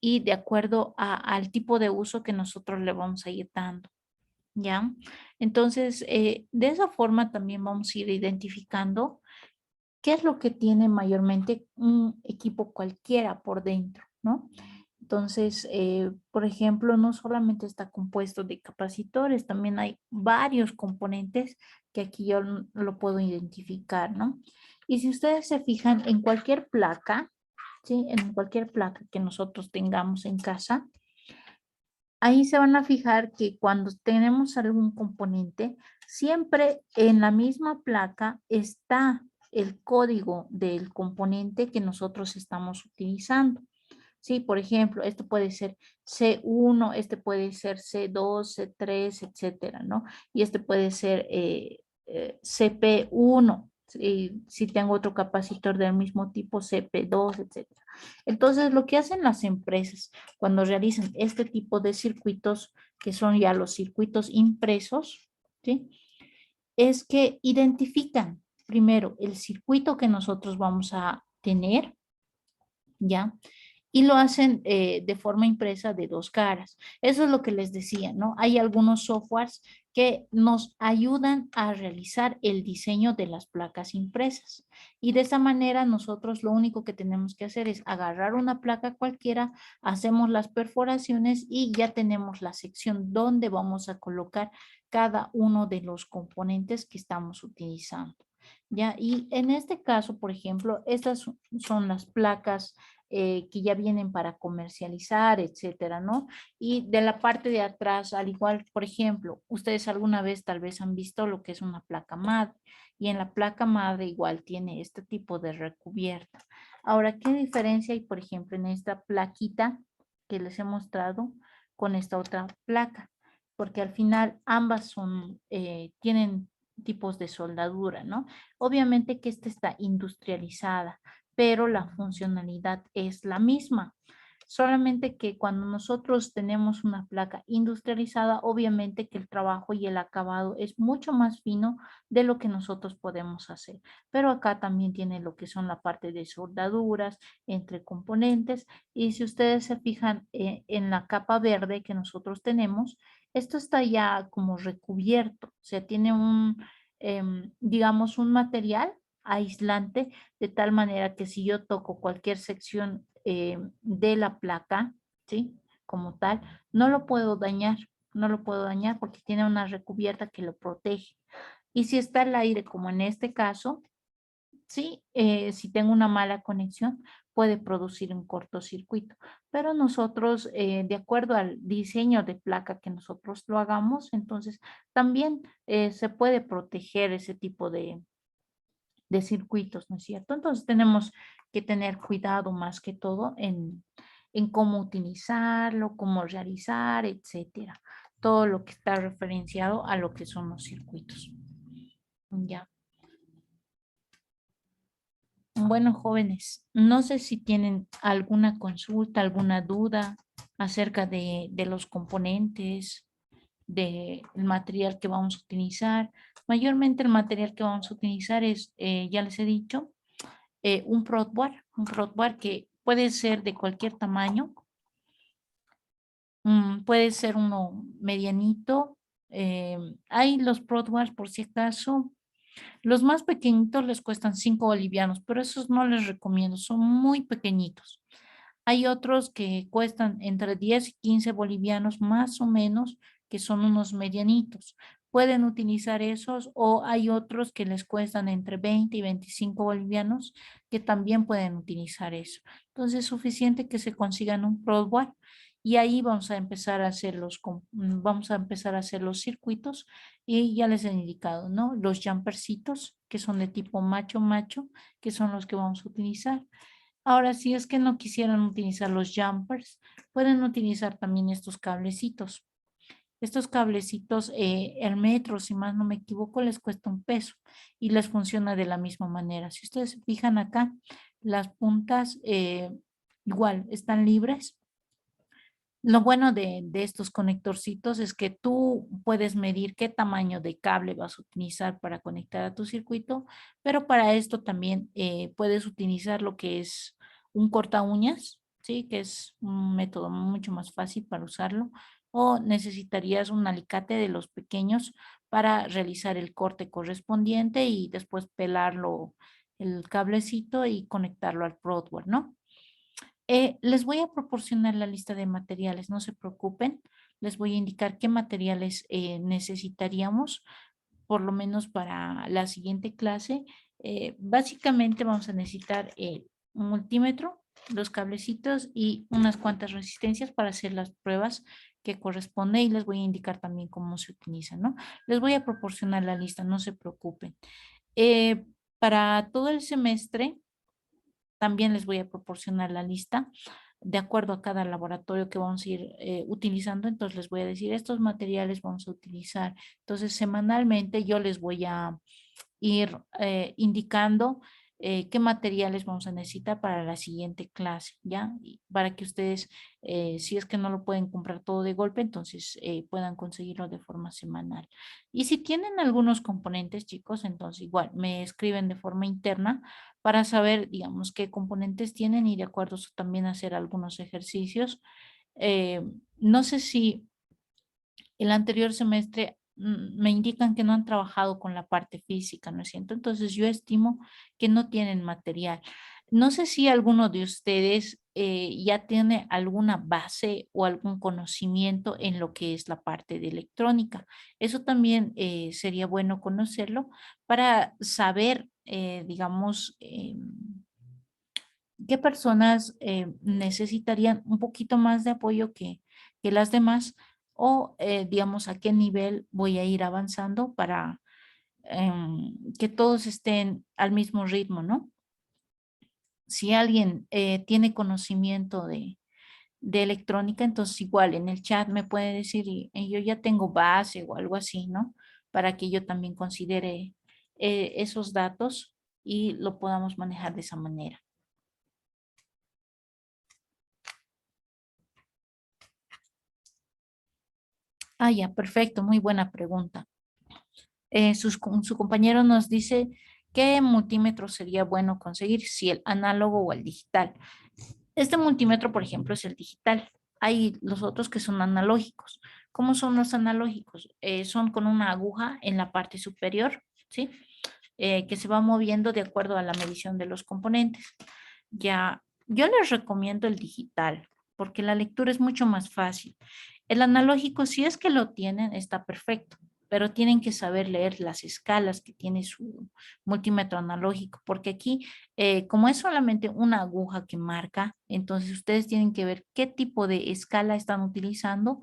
y de acuerdo al tipo de uso que nosotros le vamos a ir dando, ¿ya? Entonces, de esa forma también vamos a ir identificando qué es lo que tiene mayormente un equipo cualquiera por dentro, ¿no? Entonces, por ejemplo, no solamente está compuesto de capacitores, también hay varios componentes que aquí yo lo puedo identificar, ¿no? Y si ustedes se fijan en cualquier placa, ¿sí? En cualquier placa que nosotros tengamos en casa, ahí se van a fijar que cuando tenemos algún componente, siempre en la misma placa está el código del componente que nosotros estamos utilizando. Sí, por ejemplo, esto puede ser C1, este puede ser C2, C3, etcétera, ¿no? Y este puede ser CP1, si tengo otro capacitor del mismo tipo, CP2, etcétera. Entonces, lo que hacen las empresas cuando realizan este tipo de circuitos, que son ya los circuitos impresos, ¿sí? Es que identifican primero el circuito que nosotros vamos a tener, ¿ya? Y lo hacen de forma impresa de dos caras. Eso es lo que les decía, ¿no? Hay algunos softwares que nos ayudan a realizar el diseño de las placas impresas. Y de esa manera nosotros lo único que tenemos que hacer es agarrar una placa cualquiera, hacemos las perforaciones y ya tenemos la sección donde vamos a colocar cada uno de los componentes que estamos utilizando. ¿Ya? Y en este caso, por ejemplo, estas son las placas que ya vienen para comercializar, etcétera, ¿no? Y de la parte de atrás, al igual, por ejemplo, ustedes alguna vez tal vez han visto lo que es una placa madre y en la placa madre igual tiene este tipo de recubierta. Ahora, ¿qué diferencia hay, por ejemplo, en esta plaquita que les he mostrado con esta otra placa? Porque al final ambas son, tienen tipos de soldadura, ¿no? Obviamente que esta está industrializada, pero la funcionalidad es la misma. Solamente que cuando nosotros tenemos una placa industrializada, obviamente que el trabajo y el acabado es mucho más fino de lo que nosotros podemos hacer. Pero acá también tiene lo que son la parte de soldaduras entre componentes. Y si ustedes se fijan en la capa verde que nosotros tenemos, esto está ya como recubierto, o sea, tiene un, digamos, un material aislante de tal manera que si yo toco cualquier sección de la placa, ¿sí? Como tal, no lo puedo dañar, no lo puedo dañar porque tiene una recubierta que lo protege. Y si está el aire, como en este caso, sí, si tengo una mala conexión, puede producir un cortocircuito. Pero nosotros, de acuerdo al diseño de placa que nosotros lo hagamos, entonces también se puede proteger ese tipo de circuitos, ¿no es cierto? Entonces tenemos que tener cuidado más que todo en cómo utilizarlo, cómo realizar, etcétera. Todo lo que está referenciado a lo que son los circuitos. Ya. Bueno, jóvenes, no sé si tienen alguna consulta, alguna duda acerca de los componentes, del material que vamos a utilizar. Mayormente el material que vamos a utilizar es, ya les he dicho, un protboard que puede ser de cualquier tamaño, puede ser uno medianito. Hay los protboards, por si acaso, los más pequeñitos les cuestan 5 bolivianos, pero esos no les recomiendo, son muy pequeñitos. Hay otros que cuestan entre 10 y 15 bolivianos más o menos, que son unos medianitos. Pueden utilizar esos o hay otros que les cuestan entre 20 y 25 bolivianos que también pueden utilizar eso. Entonces es suficiente que se consigan un ProBoard y ahí vamos a empezar a hacer vamos a empezar a hacer los circuitos y ya les he indicado, ¿no? Los jumpercitos que son de tipo macho, que son los que vamos a utilizar. Ahora, si es que no quisieran utilizar los jumpers, pueden utilizar también estos cablecitos. Estos cablecitos, el metro, si más no me equivoco, les cuesta 1 peso y les funciona de la misma manera. Si ustedes se fijan acá, Las puntas igual están libres. Lo bueno de estos conectorcitos es que tú puedes medir qué tamaño de cable vas a utilizar para conectar a tu circuito, pero para esto también puedes utilizar lo que es un corta uñas, ¿sí? Que es un método mucho más fácil para usarlo, o necesitarías un alicate de los pequeños para realizar el corte correspondiente y después pelarlo el cablecito y conectarlo al breadboard, ¿no? Les voy a proporcionar la lista de materiales, no se preocupen. Les voy a indicar qué materiales necesitaríamos, por lo menos para la siguiente clase. Básicamente vamos a necesitar un multímetro, los cablecitos y unas cuantas resistencias para hacer las pruebas que corresponden y les voy a indicar también cómo se utilizan, ¿no? Les voy a proporcionar la lista, no se preocupen. Para todo el semestre, también les voy a proporcionar la lista de acuerdo a cada laboratorio que vamos a ir utilizando. Entonces les voy a decir, estos materiales vamos a utilizar. Entonces semanalmente yo les voy a ir indicando qué materiales vamos a necesitar para la siguiente clase, ¿ya? Y para que ustedes, si es que no lo pueden comprar todo de golpe, entonces puedan conseguirlo de forma semanal. Y si tienen algunos componentes, chicos, entonces igual me escriben de forma interna para saber, digamos, qué componentes tienen y de acuerdo a eso también hacer algunos ejercicios. Eh, no sé si el anterior semestre me indican que no han trabajado con la parte física, ¿no es cierto? Entonces yo estimo que no tienen material. No sé si alguno de ustedes ya tiene alguna base o algún conocimiento en lo que es la parte de electrónica. Eso también sería bueno conocerlo para saber, digamos, qué personas necesitarían un poquito más de apoyo que las demás o digamos a qué nivel voy a ir avanzando para que todos estén al mismo ritmo, ¿no? Si alguien tiene conocimiento de electrónica, entonces igual en el chat me puede decir, yo ya tengo base o algo así, ¿no? Para que yo también considere esos datos y lo podamos manejar de esa manera. Ah, ya, perfecto, muy buena pregunta. Su compañero nos dice qué multímetro sería bueno conseguir, si el análogo o el digital. Este multímetro, por ejemplo, es el digital. Hay los otros que son analógicos. ¿Cómo son los analógicos? Son con una aguja en la parte superior, ¿sí? Que se va moviendo de acuerdo a la medición de los componentes. Ya, yo les recomiendo el digital porque la lectura es mucho más fácil. El analógico, si es que lo tienen, está perfecto, pero tienen que saber leer las escalas que tiene su multímetro analógico, porque aquí, como es solamente una aguja que marca, entonces ustedes tienen que ver qué tipo de escala están utilizando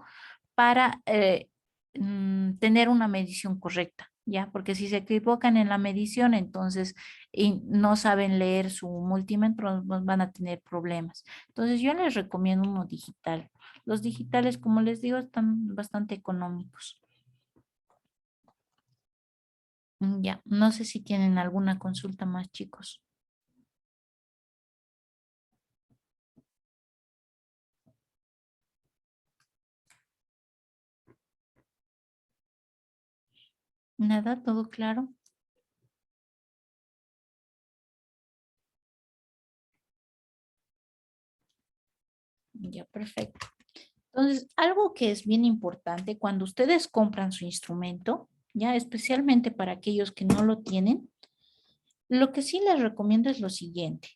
para tener una medición correcta, ¿ya? Porque si se equivocan en la medición, entonces y no saben leer su multímetro, van a tener problemas. Entonces yo les recomiendo uno digital. Los digitales, como les digo, están bastante económicos. Ya, no sé si tienen alguna consulta más, chicos. Nada, todo claro. Ya, perfecto. Entonces, algo que es bien importante cuando ustedes compran su instrumento, ya especialmente para aquellos que no lo tienen, lo que sí les recomiendo es lo siguiente,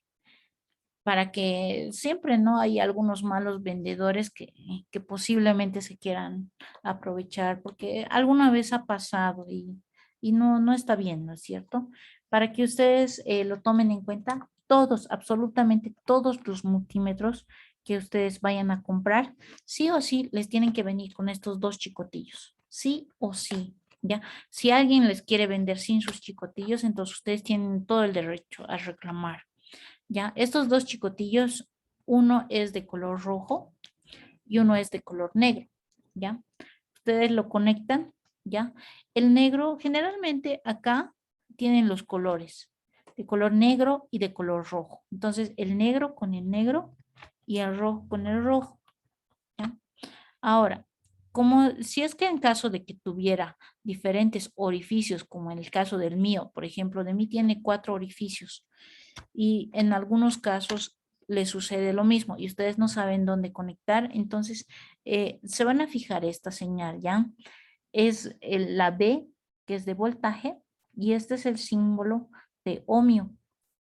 para que siempre no hay algunos malos vendedores que posiblemente se quieran aprovechar, porque alguna vez ha pasado y no está bien, ¿no es cierto? Para que ustedes lo tomen en cuenta, todos, absolutamente todos los multímetros que ustedes vayan a comprar, sí o sí les tienen que venir con estos dos chicotillos, sí o sí. ¿Ya? Si alguien les quiere vender sin sus chicotillos, entonces ustedes tienen todo el derecho a reclamar. ¿Ya? Estos dos chicotillos, uno es de color rojo y uno es de color negro, ¿ya? Ustedes lo conectan, ¿ya? El negro, generalmente acá tienen los colores. de color negro y de color rojo. Entonces, el negro con el negro y el rojo con el rojo. ¿Ya? Ahora, como si es que en caso de que tuviera diferentes orificios, como en el caso del mío, por ejemplo, de mí tiene 4 orificios y en algunos casos le sucede lo mismo y ustedes no saben dónde conectar, entonces se van a fijar esta señal, ¿ya? Es la B, que es de voltaje, y este es el símbolo de ohmio,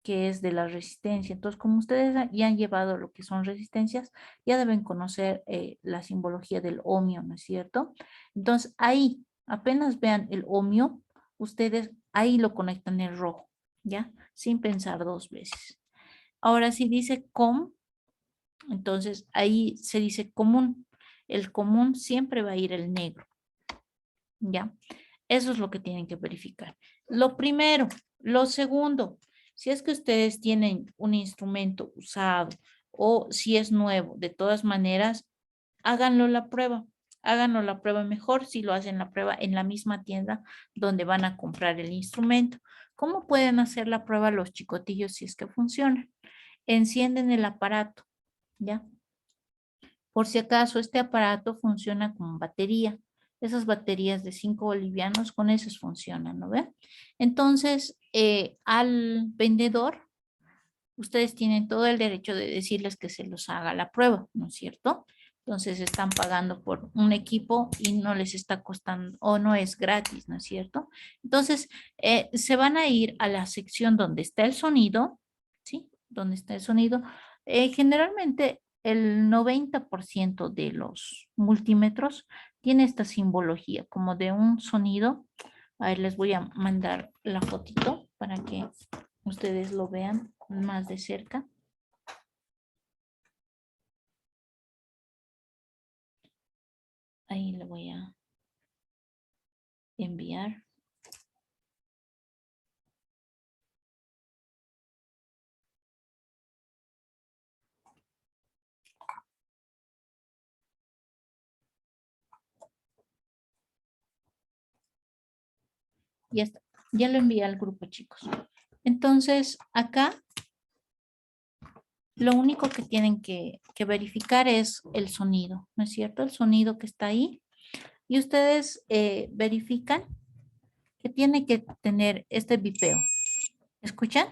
que es de la resistencia. Entonces, como ustedes ya han llevado lo que son resistencias, ya deben conocer la simbología del ohmio, ¿no es cierto? Entonces, ahí, apenas vean el ohmio, ustedes ahí lo conectan en rojo, ¿ya? Sin pensar 2 veces. Ahora, si dice com, entonces ahí se dice común. El común siempre va a ir el negro, ¿ya? Eso es lo que tienen que verificar. Lo primero. Lo segundo, si es que ustedes tienen un instrumento usado o si es nuevo, de todas maneras, háganlo la prueba. Háganlo la prueba mejor si lo hacen la prueba en la misma tienda donde van a comprar el instrumento. ¿Cómo pueden hacer la prueba los chicotillos si es que funcionan? Encienden el aparato, ¿ya? Por si acaso, este aparato funciona con batería. Esas baterías de 5 bolivianos, con esas funcionan, ¿no ven? Entonces, al vendedor, ustedes tienen todo el derecho de decirles que se los haga la prueba, ¿no es cierto? Entonces, están pagando por un equipo y no les está costando, o no es gratis, ¿no es cierto? Entonces, se van a ir a la sección donde está el sonido, ¿sí? Donde está el sonido. Generalmente, el 90% de los multímetros tiene esta simbología, como de un sonido. A ver, les voy a mandar la fotito para que ustedes lo vean más de cerca. Ahí le voy a enviar. Ya está. Ya lo envié al grupo, chicos. Entonces, acá lo único que tienen que verificar es el sonido, ¿no es cierto? El sonido que está ahí. Y ustedes verifican que tiene que tener este bipeo. ¿Escuchan?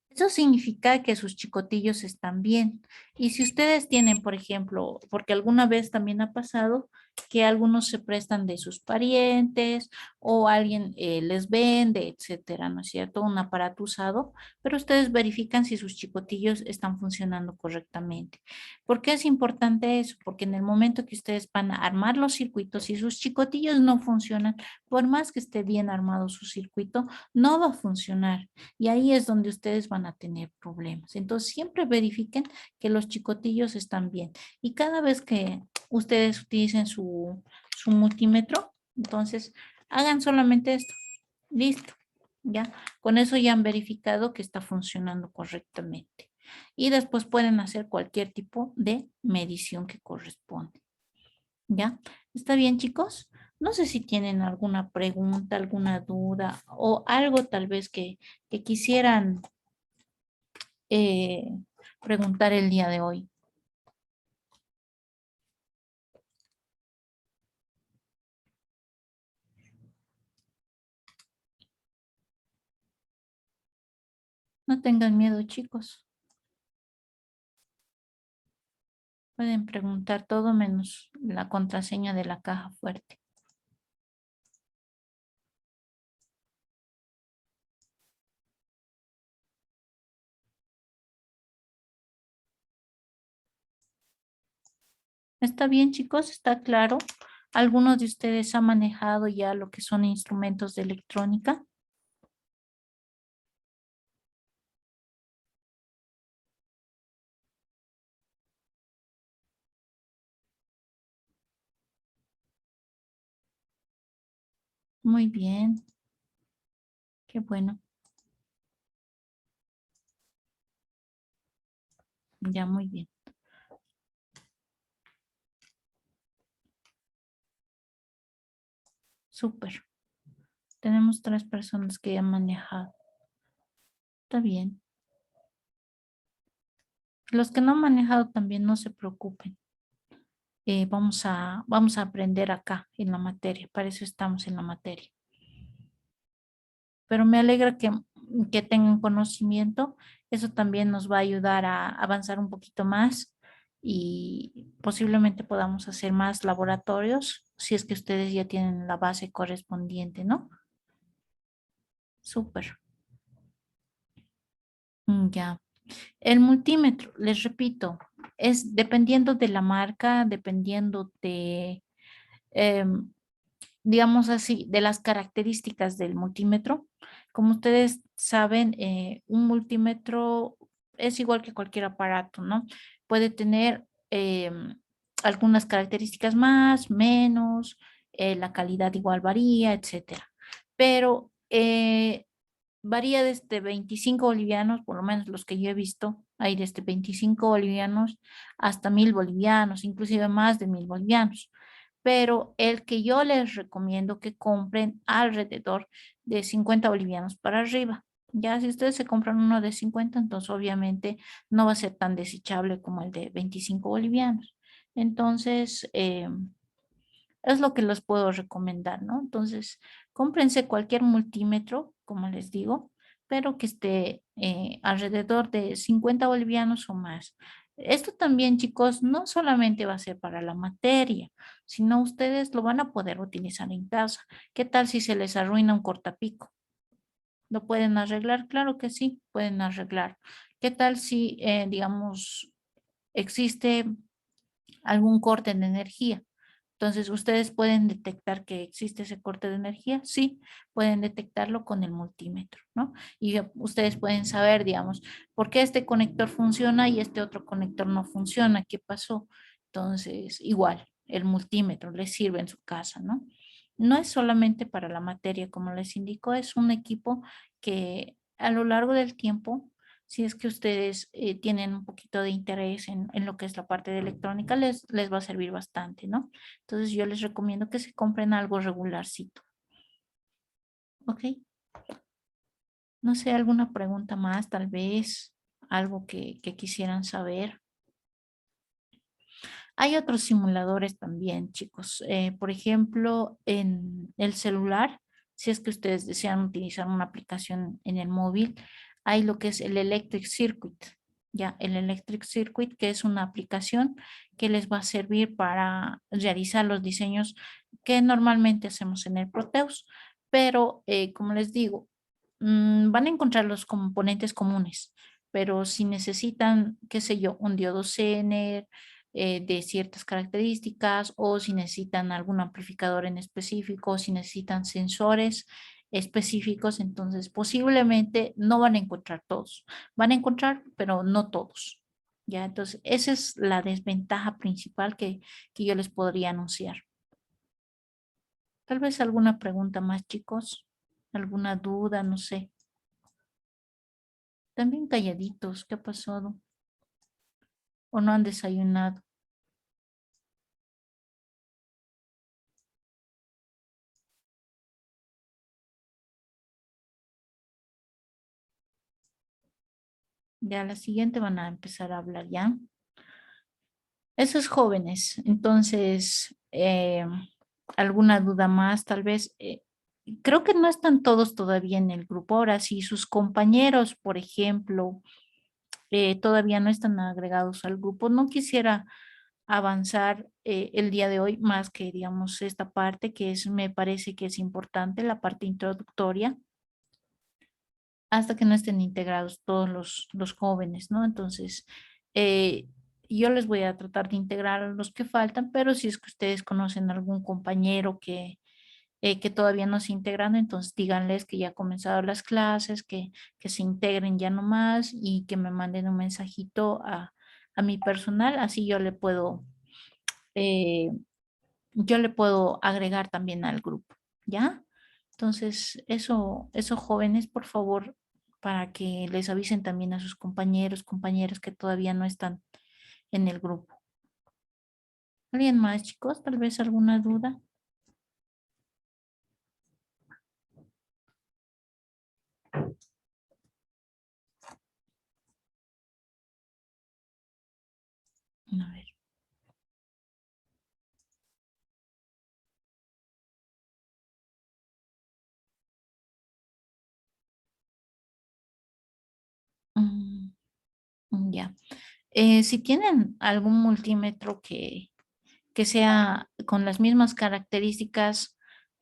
Eso significa que sus chicotillos están bien. Y si ustedes tienen, por ejemplo, porque alguna vez también ha pasado que algunos se prestan de sus parientes o alguien les vende, etcétera, ¿no es cierto? Un aparato usado, pero ustedes verifican si sus chicotillos están funcionando correctamente. ¿Por qué es importante eso? Porque en el momento que ustedes van a armar los circuitos y sus chicotillos no funcionan, por más que esté bien armado su circuito, no va a funcionar. Y ahí es donde ustedes van a tener problemas. Entonces, siempre verifiquen que los chicotillos están bien. Y cada vez que ustedes utilicen su multímetro, entonces hagan solamente esto. Listo. ¿Ya? Con eso ya han verificado que está funcionando correctamente. Y después pueden hacer cualquier tipo de medición que corresponde. ¿Ya? ¿Está bien, chicos? No sé si tienen alguna pregunta, alguna duda o algo tal vez que quisieran eh, preguntar el día de hoy. No tengan miedo, chicos. Pueden preguntar todo menos la contraseña de la caja fuerte. ¿Está bien, chicos? ¿Está claro? ¿Algunos de ustedes han manejado ya lo que son instrumentos de electrónica? Muy bien. Qué bueno. Ya, muy bien. Súper. Tenemos 3 personas que ya han manejado. Está bien. Los que no han manejado también no se preocupen. Vamos a aprender acá en la materia. Para eso estamos en la materia. Pero me alegra que tengan conocimiento. Eso también nos va a ayudar a avanzar un poquito más y posiblemente podamos hacer más laboratorios si es que ustedes ya tienen la base correspondiente, ¿no? Súper. Ya. El multímetro, les repito, es dependiendo de la marca, dependiendo de, em, digamos así, de las características del multímetro. Como ustedes saben, un multímetro es igual que cualquier aparato, ¿no? Puede tener algunas características más, menos, la calidad igual varía, etcétera. Pero varía desde 25 bolivianos, por lo menos los que yo he visto, hay desde 25 bolivianos hasta 1000 bolivianos, inclusive más de 1000 bolivianos. Pero el que yo les recomiendo que compren alrededor de 50 bolivianos para arriba. Ya si ustedes se compran uno de 50, entonces obviamente no va a ser tan desechable como el de 25 bolivianos. Entonces, es lo que les puedo recomendar, ¿no? Entonces, cómprense cualquier multímetro, como les digo, pero que esté alrededor de 50 bolivianos o más. Esto también, chicos, no solamente va a ser para la materia, sino ustedes lo van a poder utilizar en casa. ¿Qué tal si se les arruina un cortapico? ¿Lo pueden arreglar? Claro que sí, pueden arreglar. ¿Qué tal si, digamos, existe algún corte de energía? Entonces, ¿ustedes pueden detectar que existe ese corte de energía? Sí, pueden detectarlo con el multímetro, ¿no? Y ustedes pueden saber, digamos, por qué este conector funciona y este otro conector no funciona, ¿qué pasó? Entonces, igual, el multímetro les sirve en su casa, ¿no? No es solamente para la materia, como les indico, es un equipo que a lo largo del tiempo, si es que ustedes tienen un poquito de interés en lo que es la parte de electrónica, les va a servir bastante, ¿no? Entonces yo les recomiendo que se compren algo regularcito. ¿Ok? No sé, alguna pregunta más, tal vez, algo que quisieran saber. Hay otros simuladores también, chicos. Por ejemplo, en el celular, si es que ustedes desean utilizar una aplicación en el móvil, hay lo que es el Electric Circuit. Ya, el Electric Circuit, que es una aplicación que les va a servir para realizar los diseños que normalmente hacemos en el Proteus. Pero, como les digo, van a encontrar los componentes comunes, pero si necesitan, qué sé yo, un diodo Zener, de ciertas características o si necesitan algún amplificador en específico, o si necesitan sensores específicos, entonces posiblemente no van a encontrar todos. Van a encontrar, pero no todos. Ya, entonces esa es la desventaja principal que yo les podría anunciar. Tal vez alguna pregunta más, chicos, alguna duda, no sé. También calladitos, ¿qué ha pasado? ¿O no han desayunado? Ya la siguiente van a empezar a hablar ya. Esos jóvenes, entonces, ¿alguna duda más? Tal vez, creo que no están todos todavía en el grupo. Ahora, si sus compañeros, por ejemplo, todavía no están agregados al grupo, no quisiera avanzar el día de hoy más que, digamos, esta parte que es, me parece que es importante, la parte introductoria, hasta que no estén integrados todos los jóvenes, ¿no? Entonces, eh, yo les voy a tratar de integrar a los que faltan, pero si es que ustedes conocen algún compañero que todavía no se integran, entonces díganles que ya han comenzado las clases, que se integren ya nomás y que me manden un mensajito a mi personal, así eh, yo le puedo agregar también al grupo, ¿ya? Entonces, eso jóvenes, por favor, para que les avisen también a sus compañeros, compañeras que todavía no están en el grupo. ¿Alguien más, chicos? Tal vez alguna duda. A ver. Mm, ya. Si tienen algún multímetro que sea con las mismas características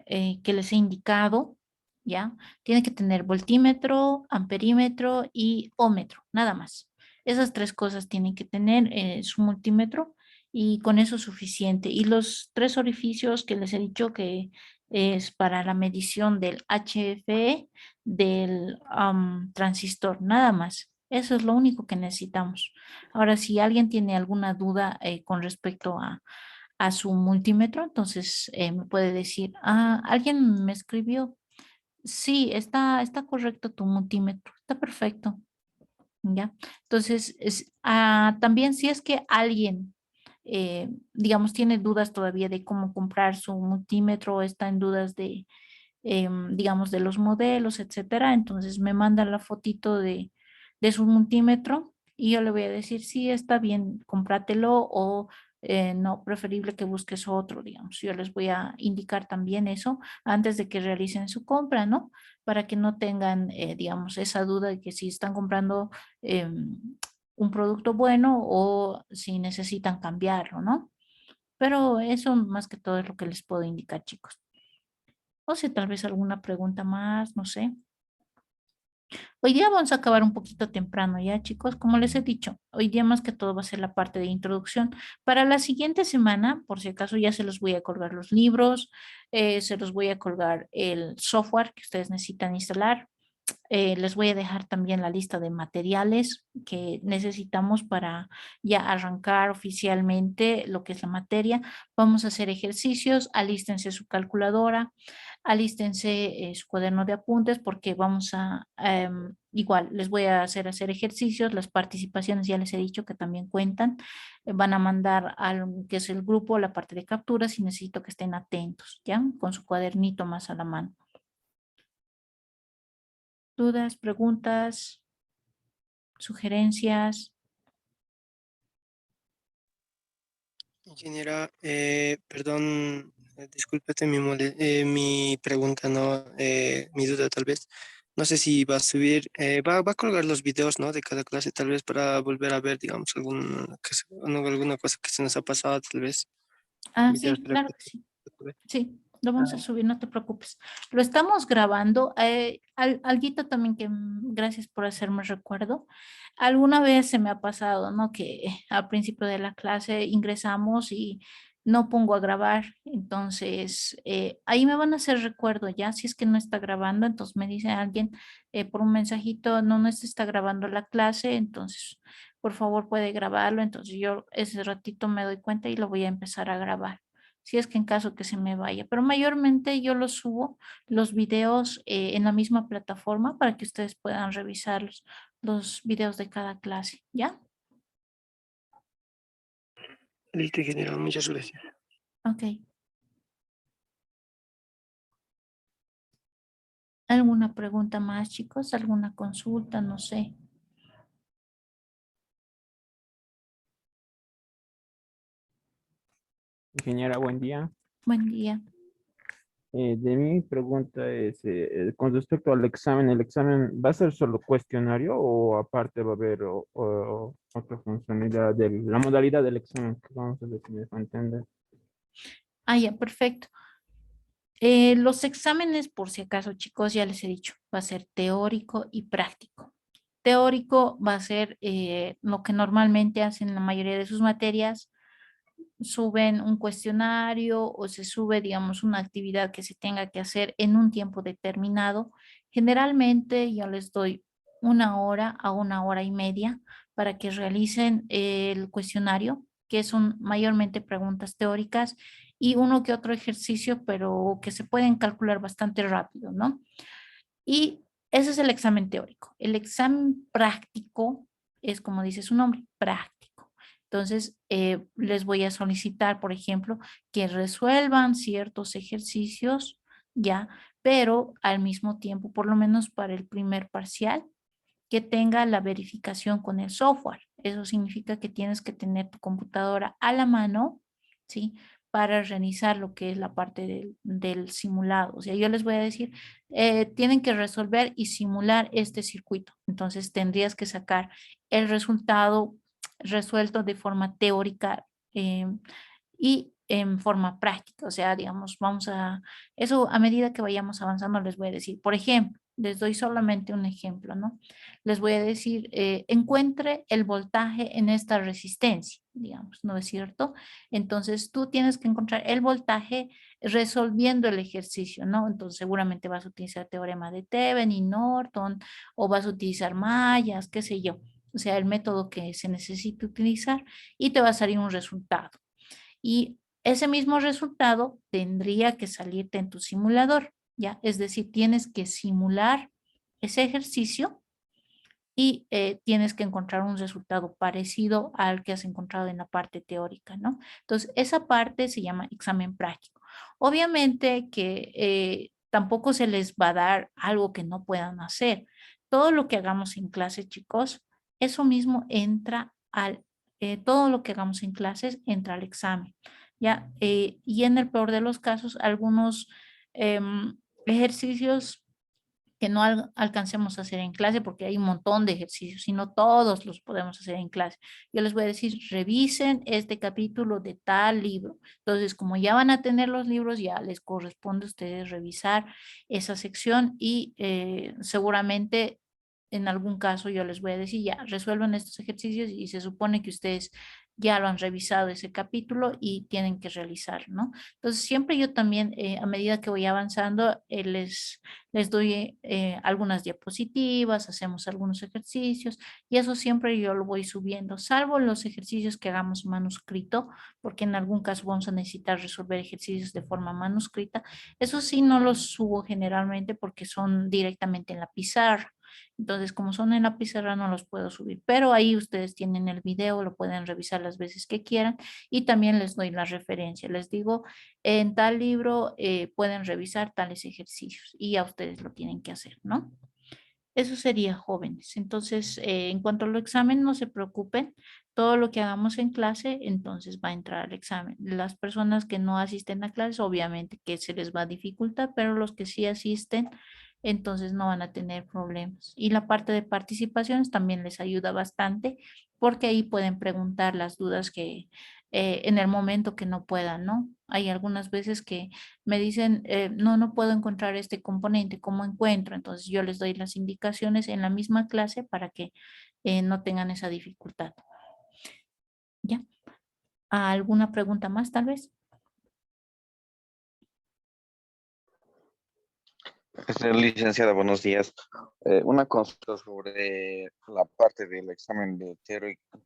que les he indicado, ¿ya? Tiene que tener voltímetro, amperímetro y ómetro, nada más. Esas tres cosas tienen que tener su multímetro y con eso es suficiente. Y los tres orificios que les he dicho que es para la medición del HFE, del transistor, nada más. Eso es lo único que necesitamos. Ahora, si alguien tiene alguna duda con respecto a su multímetro, entonces me puede decir, alguien me escribió, sí, está correcto tu multímetro, está perfecto, ¿ya? Entonces, también si es que alguien, digamos, tiene dudas todavía de cómo comprar su multímetro o está en dudas de, digamos, de los modelos, etcétera, entonces me manda la fotito de su multímetro y yo le voy a decir, sí, está bien, cómpratelo o no, preferible que busques otro, digamos. Yo les voy a indicar también eso antes de que realicen su compra, ¿no? Para que no tengan, digamos, esa duda de que si están comprando un producto bueno o si necesitan cambiarlo, ¿no? Pero eso más que todo es lo que les puedo indicar, chicos. O si tal vez alguna pregunta más, no sé. Hoy día vamos a acabar un poquito temprano, ¿ya, chicos? Como les he dicho, hoy día más que todo va a ser la parte de introducción. Para la siguiente semana, por si acaso, ya se los voy a colgar los libros, se los voy a colgar el software que ustedes necesitan instalar. Les voy a dejar también la lista de materiales que necesitamos para ya arrancar oficialmente lo que es la materia. Vamos a hacer ejercicios, alístense su calculadora, alístense su cuaderno de apuntes porque vamos igual, les voy a hacer ejercicios, las participaciones ya les he dicho que también cuentan, van a mandar al que es el grupo la parte de capturas y necesito que estén atentos, ¿ya? Con su cuadernito más a la mano. ¿Dudas, preguntas, sugerencias? Ingeniera, perdón, discúlpate mi pregunta, ¿no? Mi duda tal vez. No sé si va a subir, va a colgar los videos, ¿no? De cada clase, tal vez para volver a ver, digamos, alguna cosa que se nos ha pasado, tal vez. Videos Sí, de la claro que clase. sí. Sí, lo vamos a subir, no te preocupes. Lo estamos grabando. Alguito también que gracias por hacerme recuerdo. Alguna vez se me ha pasado, ¿no? Que al principio de la clase ingresamos y no pongo a grabar. Entonces, ahí me van a hacer recuerdo ya. Si es que no está grabando, entonces me dice alguien por un mensajito, no se está grabando la clase. Entonces, por favor, puede grabarlo. Entonces, yo ese ratito me doy cuenta y lo voy a empezar a grabar si es que en caso que se me vaya. Pero mayormente yo los subo, los videos en la misma plataforma para que ustedes puedan revisar los videos de cada clase, ¿ya? Listo, ingeniero, muchas gracias. Ok. ¿Alguna pregunta más, chicos? ¿Alguna consulta? No sé. Ingeniera, buen día. Buen día. De mi pregunta es, con respecto al examen, ¿el examen va a ser solo cuestionario o aparte va a haber otra funcionalidad de la modalidad del examen que vamos a definir para entender? Ya, perfecto. Los exámenes, por si acaso, chicos, ya les he dicho, va a ser teórico y práctico. Teórico va a ser lo que normalmente hacen la mayoría de sus materias, suben un cuestionario o se sube, digamos, una actividad que se tenga que hacer en un tiempo determinado. Generalmente yo les doy 1 hora a 1 hora y media para que realicen el cuestionario, que son mayormente preguntas teóricas y uno que otro ejercicio, pero que se pueden calcular bastante rápido, ¿no? Y ese es el examen teórico. El examen práctico es, como dice su nombre, práctico. Entonces, les voy a solicitar, por ejemplo, que resuelvan ciertos ejercicios, ya, pero al mismo tiempo, por lo menos para el primer parcial, que tenga la verificación con el software, Eso significa que tienes que tener tu computadora a la mano, ¿sí? Para realizar lo que es la parte del simulado. O sea, yo les voy a decir, tienen que resolver y simular este circuito. Entonces tendrías que sacar el resultado resuelto de forma teórica y en forma práctica. O sea, digamos, eso a medida que vayamos avanzando les voy a decir, por ejemplo, les doy solamente un ejemplo, ¿no? Les voy a decir, encuentre el voltaje en esta resistencia, digamos, ¿no es cierto? Entonces tú tienes que encontrar el voltaje resolviendo el ejercicio, ¿no? Entonces seguramente vas a utilizar teorema de Thevenin y Norton o vas a utilizar mallas, qué sé yo. O sea, el método que se necesita utilizar y te va a salir un resultado. Y ese mismo resultado tendría que salirte en tu simulador, ¿ya? Es decir, tienes que simular ese ejercicio y tienes que encontrar un resultado parecido al que has encontrado en la parte teórica, ¿no? Entonces, esa parte se llama examen práctico. Obviamente que tampoco se les va a dar algo que no puedan hacer. Todo lo que hagamos en clase, chicos, eso mismo entra todo lo que hagamos en clases entra al examen, ¿ya? Y en el peor de los casos, algunos ejercicios que no alcancemos a hacer en clase porque hay un montón de ejercicios y no todos los podemos hacer en clase. Yo les voy a decir, revisen este capítulo de tal libro. Entonces, como ya van a tener los libros, ya les corresponde a ustedes revisar esa sección y seguramente en algún caso yo les voy a decir, ya resuelvan estos ejercicios y se supone que ustedes ya lo han revisado ese capítulo y tienen que realizar, ¿no? Entonces, siempre yo también, a medida que voy avanzando, les doy algunas diapositivas, hacemos algunos ejercicios y eso siempre yo lo voy subiendo, salvo los ejercicios que hagamos manuscrito, porque en algún caso vamos a necesitar resolver ejercicios de forma manuscrita. Eso sí, no los subo generalmente porque son directamente en la pizarra. Entonces, como son en la pizarra, no los puedo subir, pero ahí ustedes tienen el video, lo pueden revisar las veces que quieran y también les doy la referencia. Les digo, en tal libro pueden revisar tales ejercicios y ya ustedes lo tienen que hacer, ¿no? Eso sería jóvenes. Entonces, en cuanto al examen, no se preocupen. Todo lo que hagamos en clase, entonces va a entrar al examen. Las personas que no asisten a clases, obviamente que se les va a dificultar, pero los que sí asisten, entonces no van a tener problemas. Y la parte de participaciones también les ayuda bastante porque ahí pueden preguntar las dudas que en el momento que no puedan, ¿no? Hay algunas veces que me dicen, no, no puedo encontrar este componente, ¿cómo encuentro? Entonces yo les doy las indicaciones en la misma clase para que no tengan esa dificultad. ¿Ya? ¿Alguna pregunta más tal vez? Licenciada, buenos días. Una consulta sobre la parte del examen de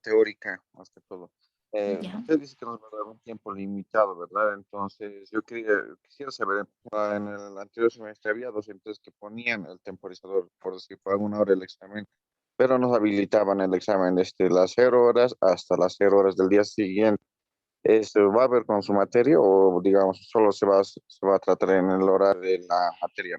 teórica, más que todo. Ya. Usted dice que nos va a dar un tiempo limitado, ¿verdad? Entonces, quisiera saber, en el anterior semestre había docentes que ponían el temporizador, por decir, por alguna hora el examen, pero nos habilitaban el examen desde las 0 horas hasta las 0 horas del día siguiente. ¿Esto va a haber con su materia o, digamos, solo se va a tratar en el horario de la materia?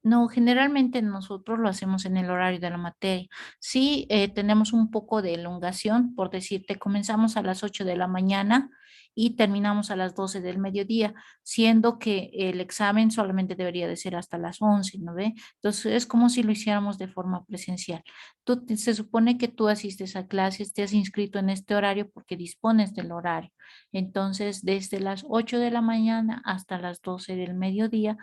No, generalmente nosotros lo hacemos en el horario de la materia. Sí, tenemos un poco de elongación, por decirte, comenzamos a las 8 de la mañana y terminamos a las 12 del mediodía, siendo que el examen solamente debería de ser hasta las 11, ¿no ve? Entonces es como si lo hiciéramos de forma presencial. Se supone que tú asistes a clases, te has inscrito en este horario porque dispones del horario. Entonces, desde las 8 de la mañana hasta las 12 del mediodía,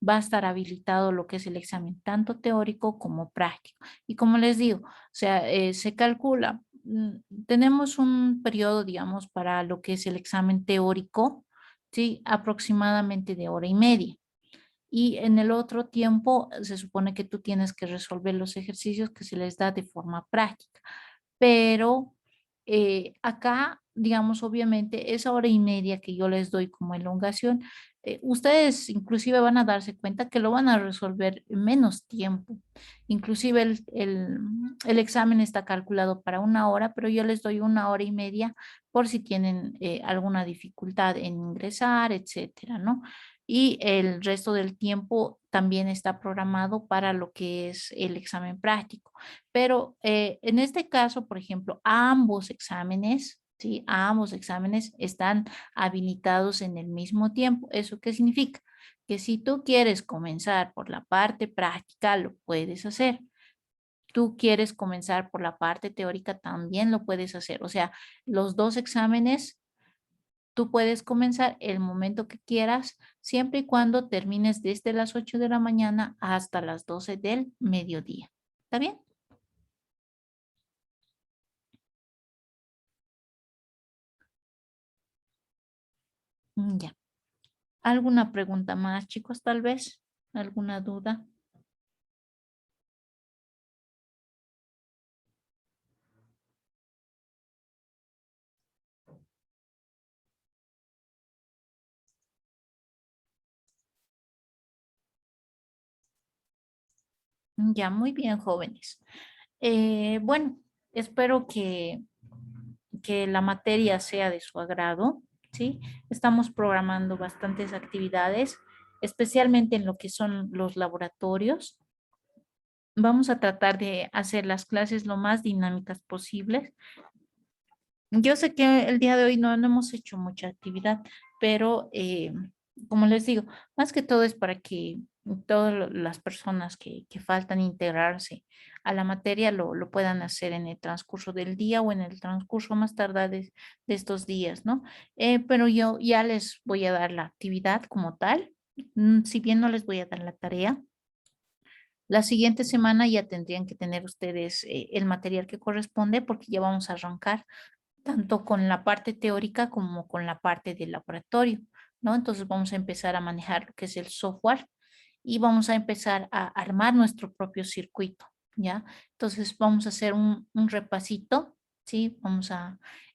va a estar habilitado lo que es el examen, tanto teórico como práctico. Y como les digo, o sea, se calcula, tenemos un periodo, digamos, para lo que es el examen teórico, ¿sí? Aproximadamente de hora y media. Y en el otro tiempo se supone que tú tienes que resolver los ejercicios que se les da de forma práctica. Pero acá, digamos, obviamente, esa hora y media que yo les doy como elongación, ustedes inclusive van a darse cuenta que lo van a resolver en menos tiempo. Inclusive el examen está calculado para 1 hora, pero yo les doy 1 hora y media por si tienen alguna dificultad en ingresar, etcétera, ¿no? y el resto del tiempo también está programado para lo que es el examen práctico. Pero en este caso, por ejemplo, ambos exámenes, ¿sí? Ambos exámenes están habilitados en el mismo tiempo. ¿Eso qué significa? Que si tú quieres comenzar por la parte práctica, lo puedes hacer. Tú quieres comenzar por la parte teórica, también lo puedes hacer. O sea, los dos exámenes, tú puedes comenzar el momento que quieras, siempre y cuando termines desde las 8 de la mañana hasta las 12 del mediodía. ¿Está bien? Ya. ¿Alguna pregunta más, chicos, tal vez? ¿Alguna duda? Ya, muy bien, jóvenes. Bueno, espero que la materia sea de su agrado, ¿sí? Estamos programando bastantes actividades, especialmente en lo que son los laboratorios. Vamos a tratar de hacer las clases lo más dinámicas posibles. Yo sé que el día de hoy no hemos hecho mucha actividad, pero como les digo, más que todo es para que todas las personas que faltan integrarse a la materia lo puedan hacer en el transcurso del día o en el transcurso más tardar de estos días, ¿no? Pero yo ya les voy a dar la actividad como tal, si bien no les voy a dar la tarea. La siguiente semana ya tendrían que tener ustedes el material que corresponde porque ya vamos a arrancar tanto con la parte teórica como con la parte del laboratorio, ¿no? Entonces vamos a empezar a manejar lo que es el software y vamos a empezar a armar nuestro propio circuito, ¿ya? Entonces vamos a hacer un repasito, ¿sí?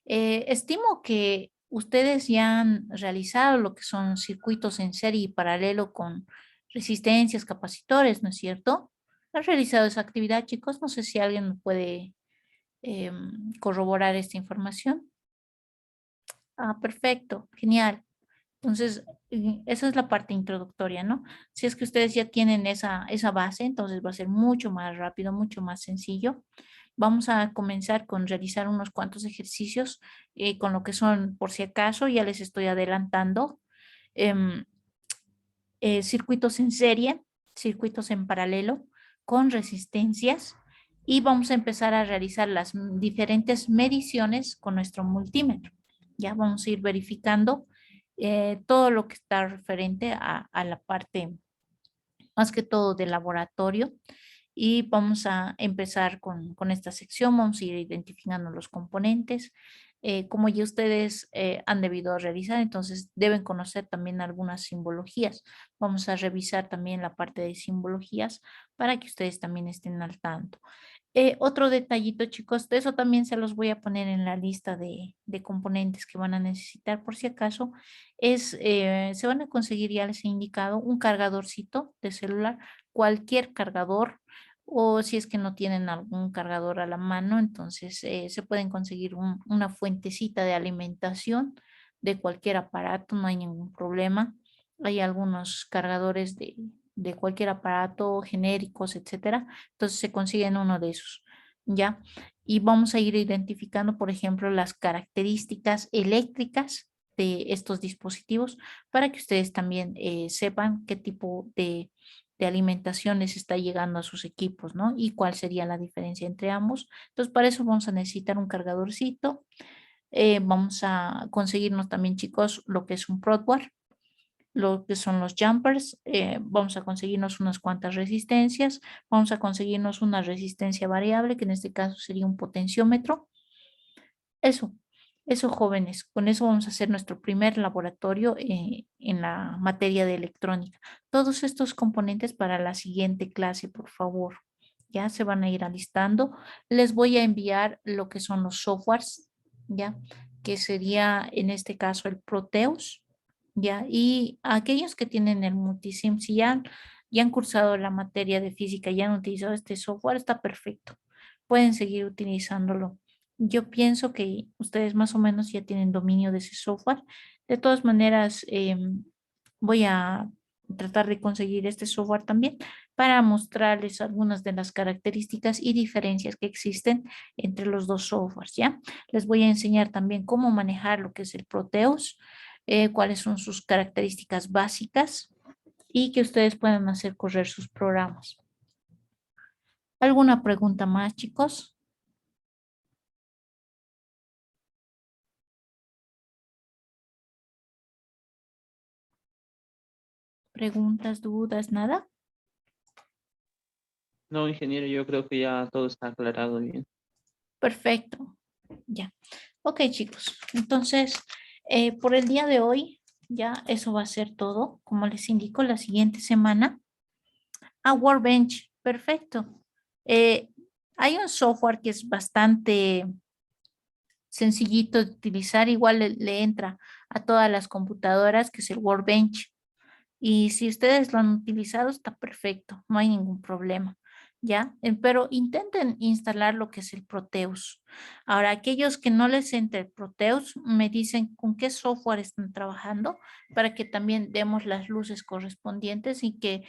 Estimo que ustedes ya han realizado lo que son circuitos en serie y paralelo con resistencias, capacitores, ¿no es cierto? ¿Han realizado esa actividad, chicos? No sé si alguien me puede corroborar esta información. Ah, perfecto, genial. Entonces, esa es la parte introductoria, ¿no? Si es que ustedes ya tienen esa base, entonces va a ser mucho más rápido, mucho más sencillo. Vamos a comenzar con realizar unos cuantos ejercicios con lo que son, por si acaso, ya les estoy adelantando, em, circuitos en serie, circuitos en paralelo, con resistencias y vamos a empezar a realizar las diferentes mediciones con nuestro multímetro. Ya vamos a ir verificando todo lo que está referente a la parte más que todo de laboratorio y vamos a empezar con esta sección, vamos a ir identificando los componentes, como ya ustedes han debido realizar, entonces deben conocer también algunas simbologías. Vamos a revisar también la parte de simbologías para que ustedes también estén al tanto. Otro detallito, chicos, de eso también se los voy a poner en la lista de componentes que van a necesitar por si acaso. Se van a conseguir, ya les he indicado, un cargadorcito de celular, cualquier cargador, o si es que no tienen algún cargador a la mano, entonces se pueden conseguir una fuentecita de alimentación de cualquier aparato, no hay ningún problema. Hay algunos cargadores de cualquier aparato genéricos, etcétera. Entonces se consiguen uno de esos, ¿ya? Y vamos a ir identificando, por ejemplo, las características eléctricas de estos dispositivos para que ustedes también sepan qué tipo de alimentación les está llegando a sus equipos, ¿no? Y cuál sería la diferencia entre ambos. Entonces, para eso vamos a necesitar un cargadorcito. Vamos a conseguirnos también, chicos, lo que es un Protboard, lo que son los jumpers, vamos a conseguirnos unas cuantas resistencias, vamos a conseguirnos una resistencia variable, que en este caso sería un potenciómetro. Eso, eso jóvenes, con eso vamos a hacer nuestro primer laboratorio en la materia de electrónica. Todos estos componentes para la siguiente clase, por favor, ya se van a ir alistando. Les voy a enviar lo que son los softwares, ya, que sería en este caso el Proteus. Ya, y aquellos que tienen el Multisim, si ya han cursado la materia de física, ya han utilizado este software, está perfecto. Pueden seguir utilizándolo. Yo pienso que ustedes más o menos ya tienen dominio de ese software. De todas maneras, Voy a tratar de conseguir este software también para mostrarles algunas de las características y diferencias que existen entre los dos softwares, ¿ya? Les voy a enseñar también cómo manejar lo que es el Proteus, cuáles son sus características básicas y que ustedes puedan hacer correr sus programas. ¿Alguna pregunta más, chicos? ¿Preguntas, dudas, nada? No, ingeniero, yo creo que ya todo está aclarado bien. Perfecto. Ya. Ok, chicos. Entonces, por el día de hoy, ya eso va a ser todo. Como les indico, la siguiente semana. Workbench. Perfecto. Eh, Hay un software que es bastante sencillito de utilizar. Igual le entra a todas las computadoras, que es el Workbench. Y si ustedes lo han utilizado, está perfecto, no hay ningún problema, ¿ya? Pero intenten instalar lo que es el Proteus. Ahora, aquellos que no les entre el Proteus, me dicen con qué software están trabajando para que también demos las luces correspondientes y que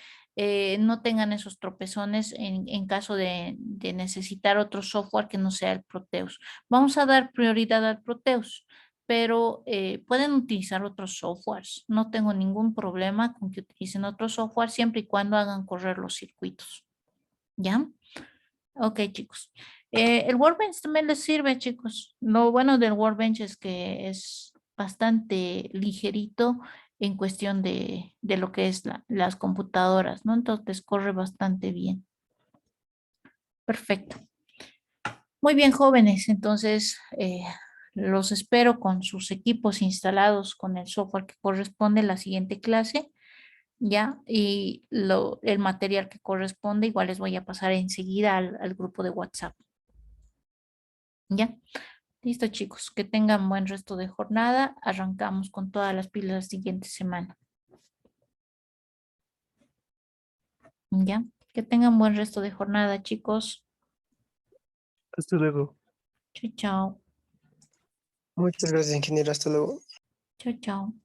no tengan esos tropezones en caso de necesitar otro software que no sea el Proteus. Vamos a dar prioridad al Proteus, pero pueden utilizar otros softwares. No tengo ningún problema con que utilicen otro software siempre y cuando hagan correr los circuitos. ¿Ya? Ok, chicos. El Workbench también les sirve, chicos. Lo bueno del Workbench es que es bastante ligerito en cuestión de lo que es las computadoras, ¿no? Entonces corre bastante bien. Perfecto. Muy bien, jóvenes. Entonces, los espero con sus equipos instalados con el software que corresponde a la siguiente clase, ¿ya? Y el material que corresponde, igual les voy a pasar enseguida al grupo de WhatsApp, ¿ya? Listo, chicos. Que tengan buen resto de jornada. Arrancamos con todas las pilas la siguiente semana, ¿ya? Que tengan buen resto de jornada, chicos. Hasta luego. Chao, chao. Muchas gracias, ingeniero. Hasta luego. Chao, chao.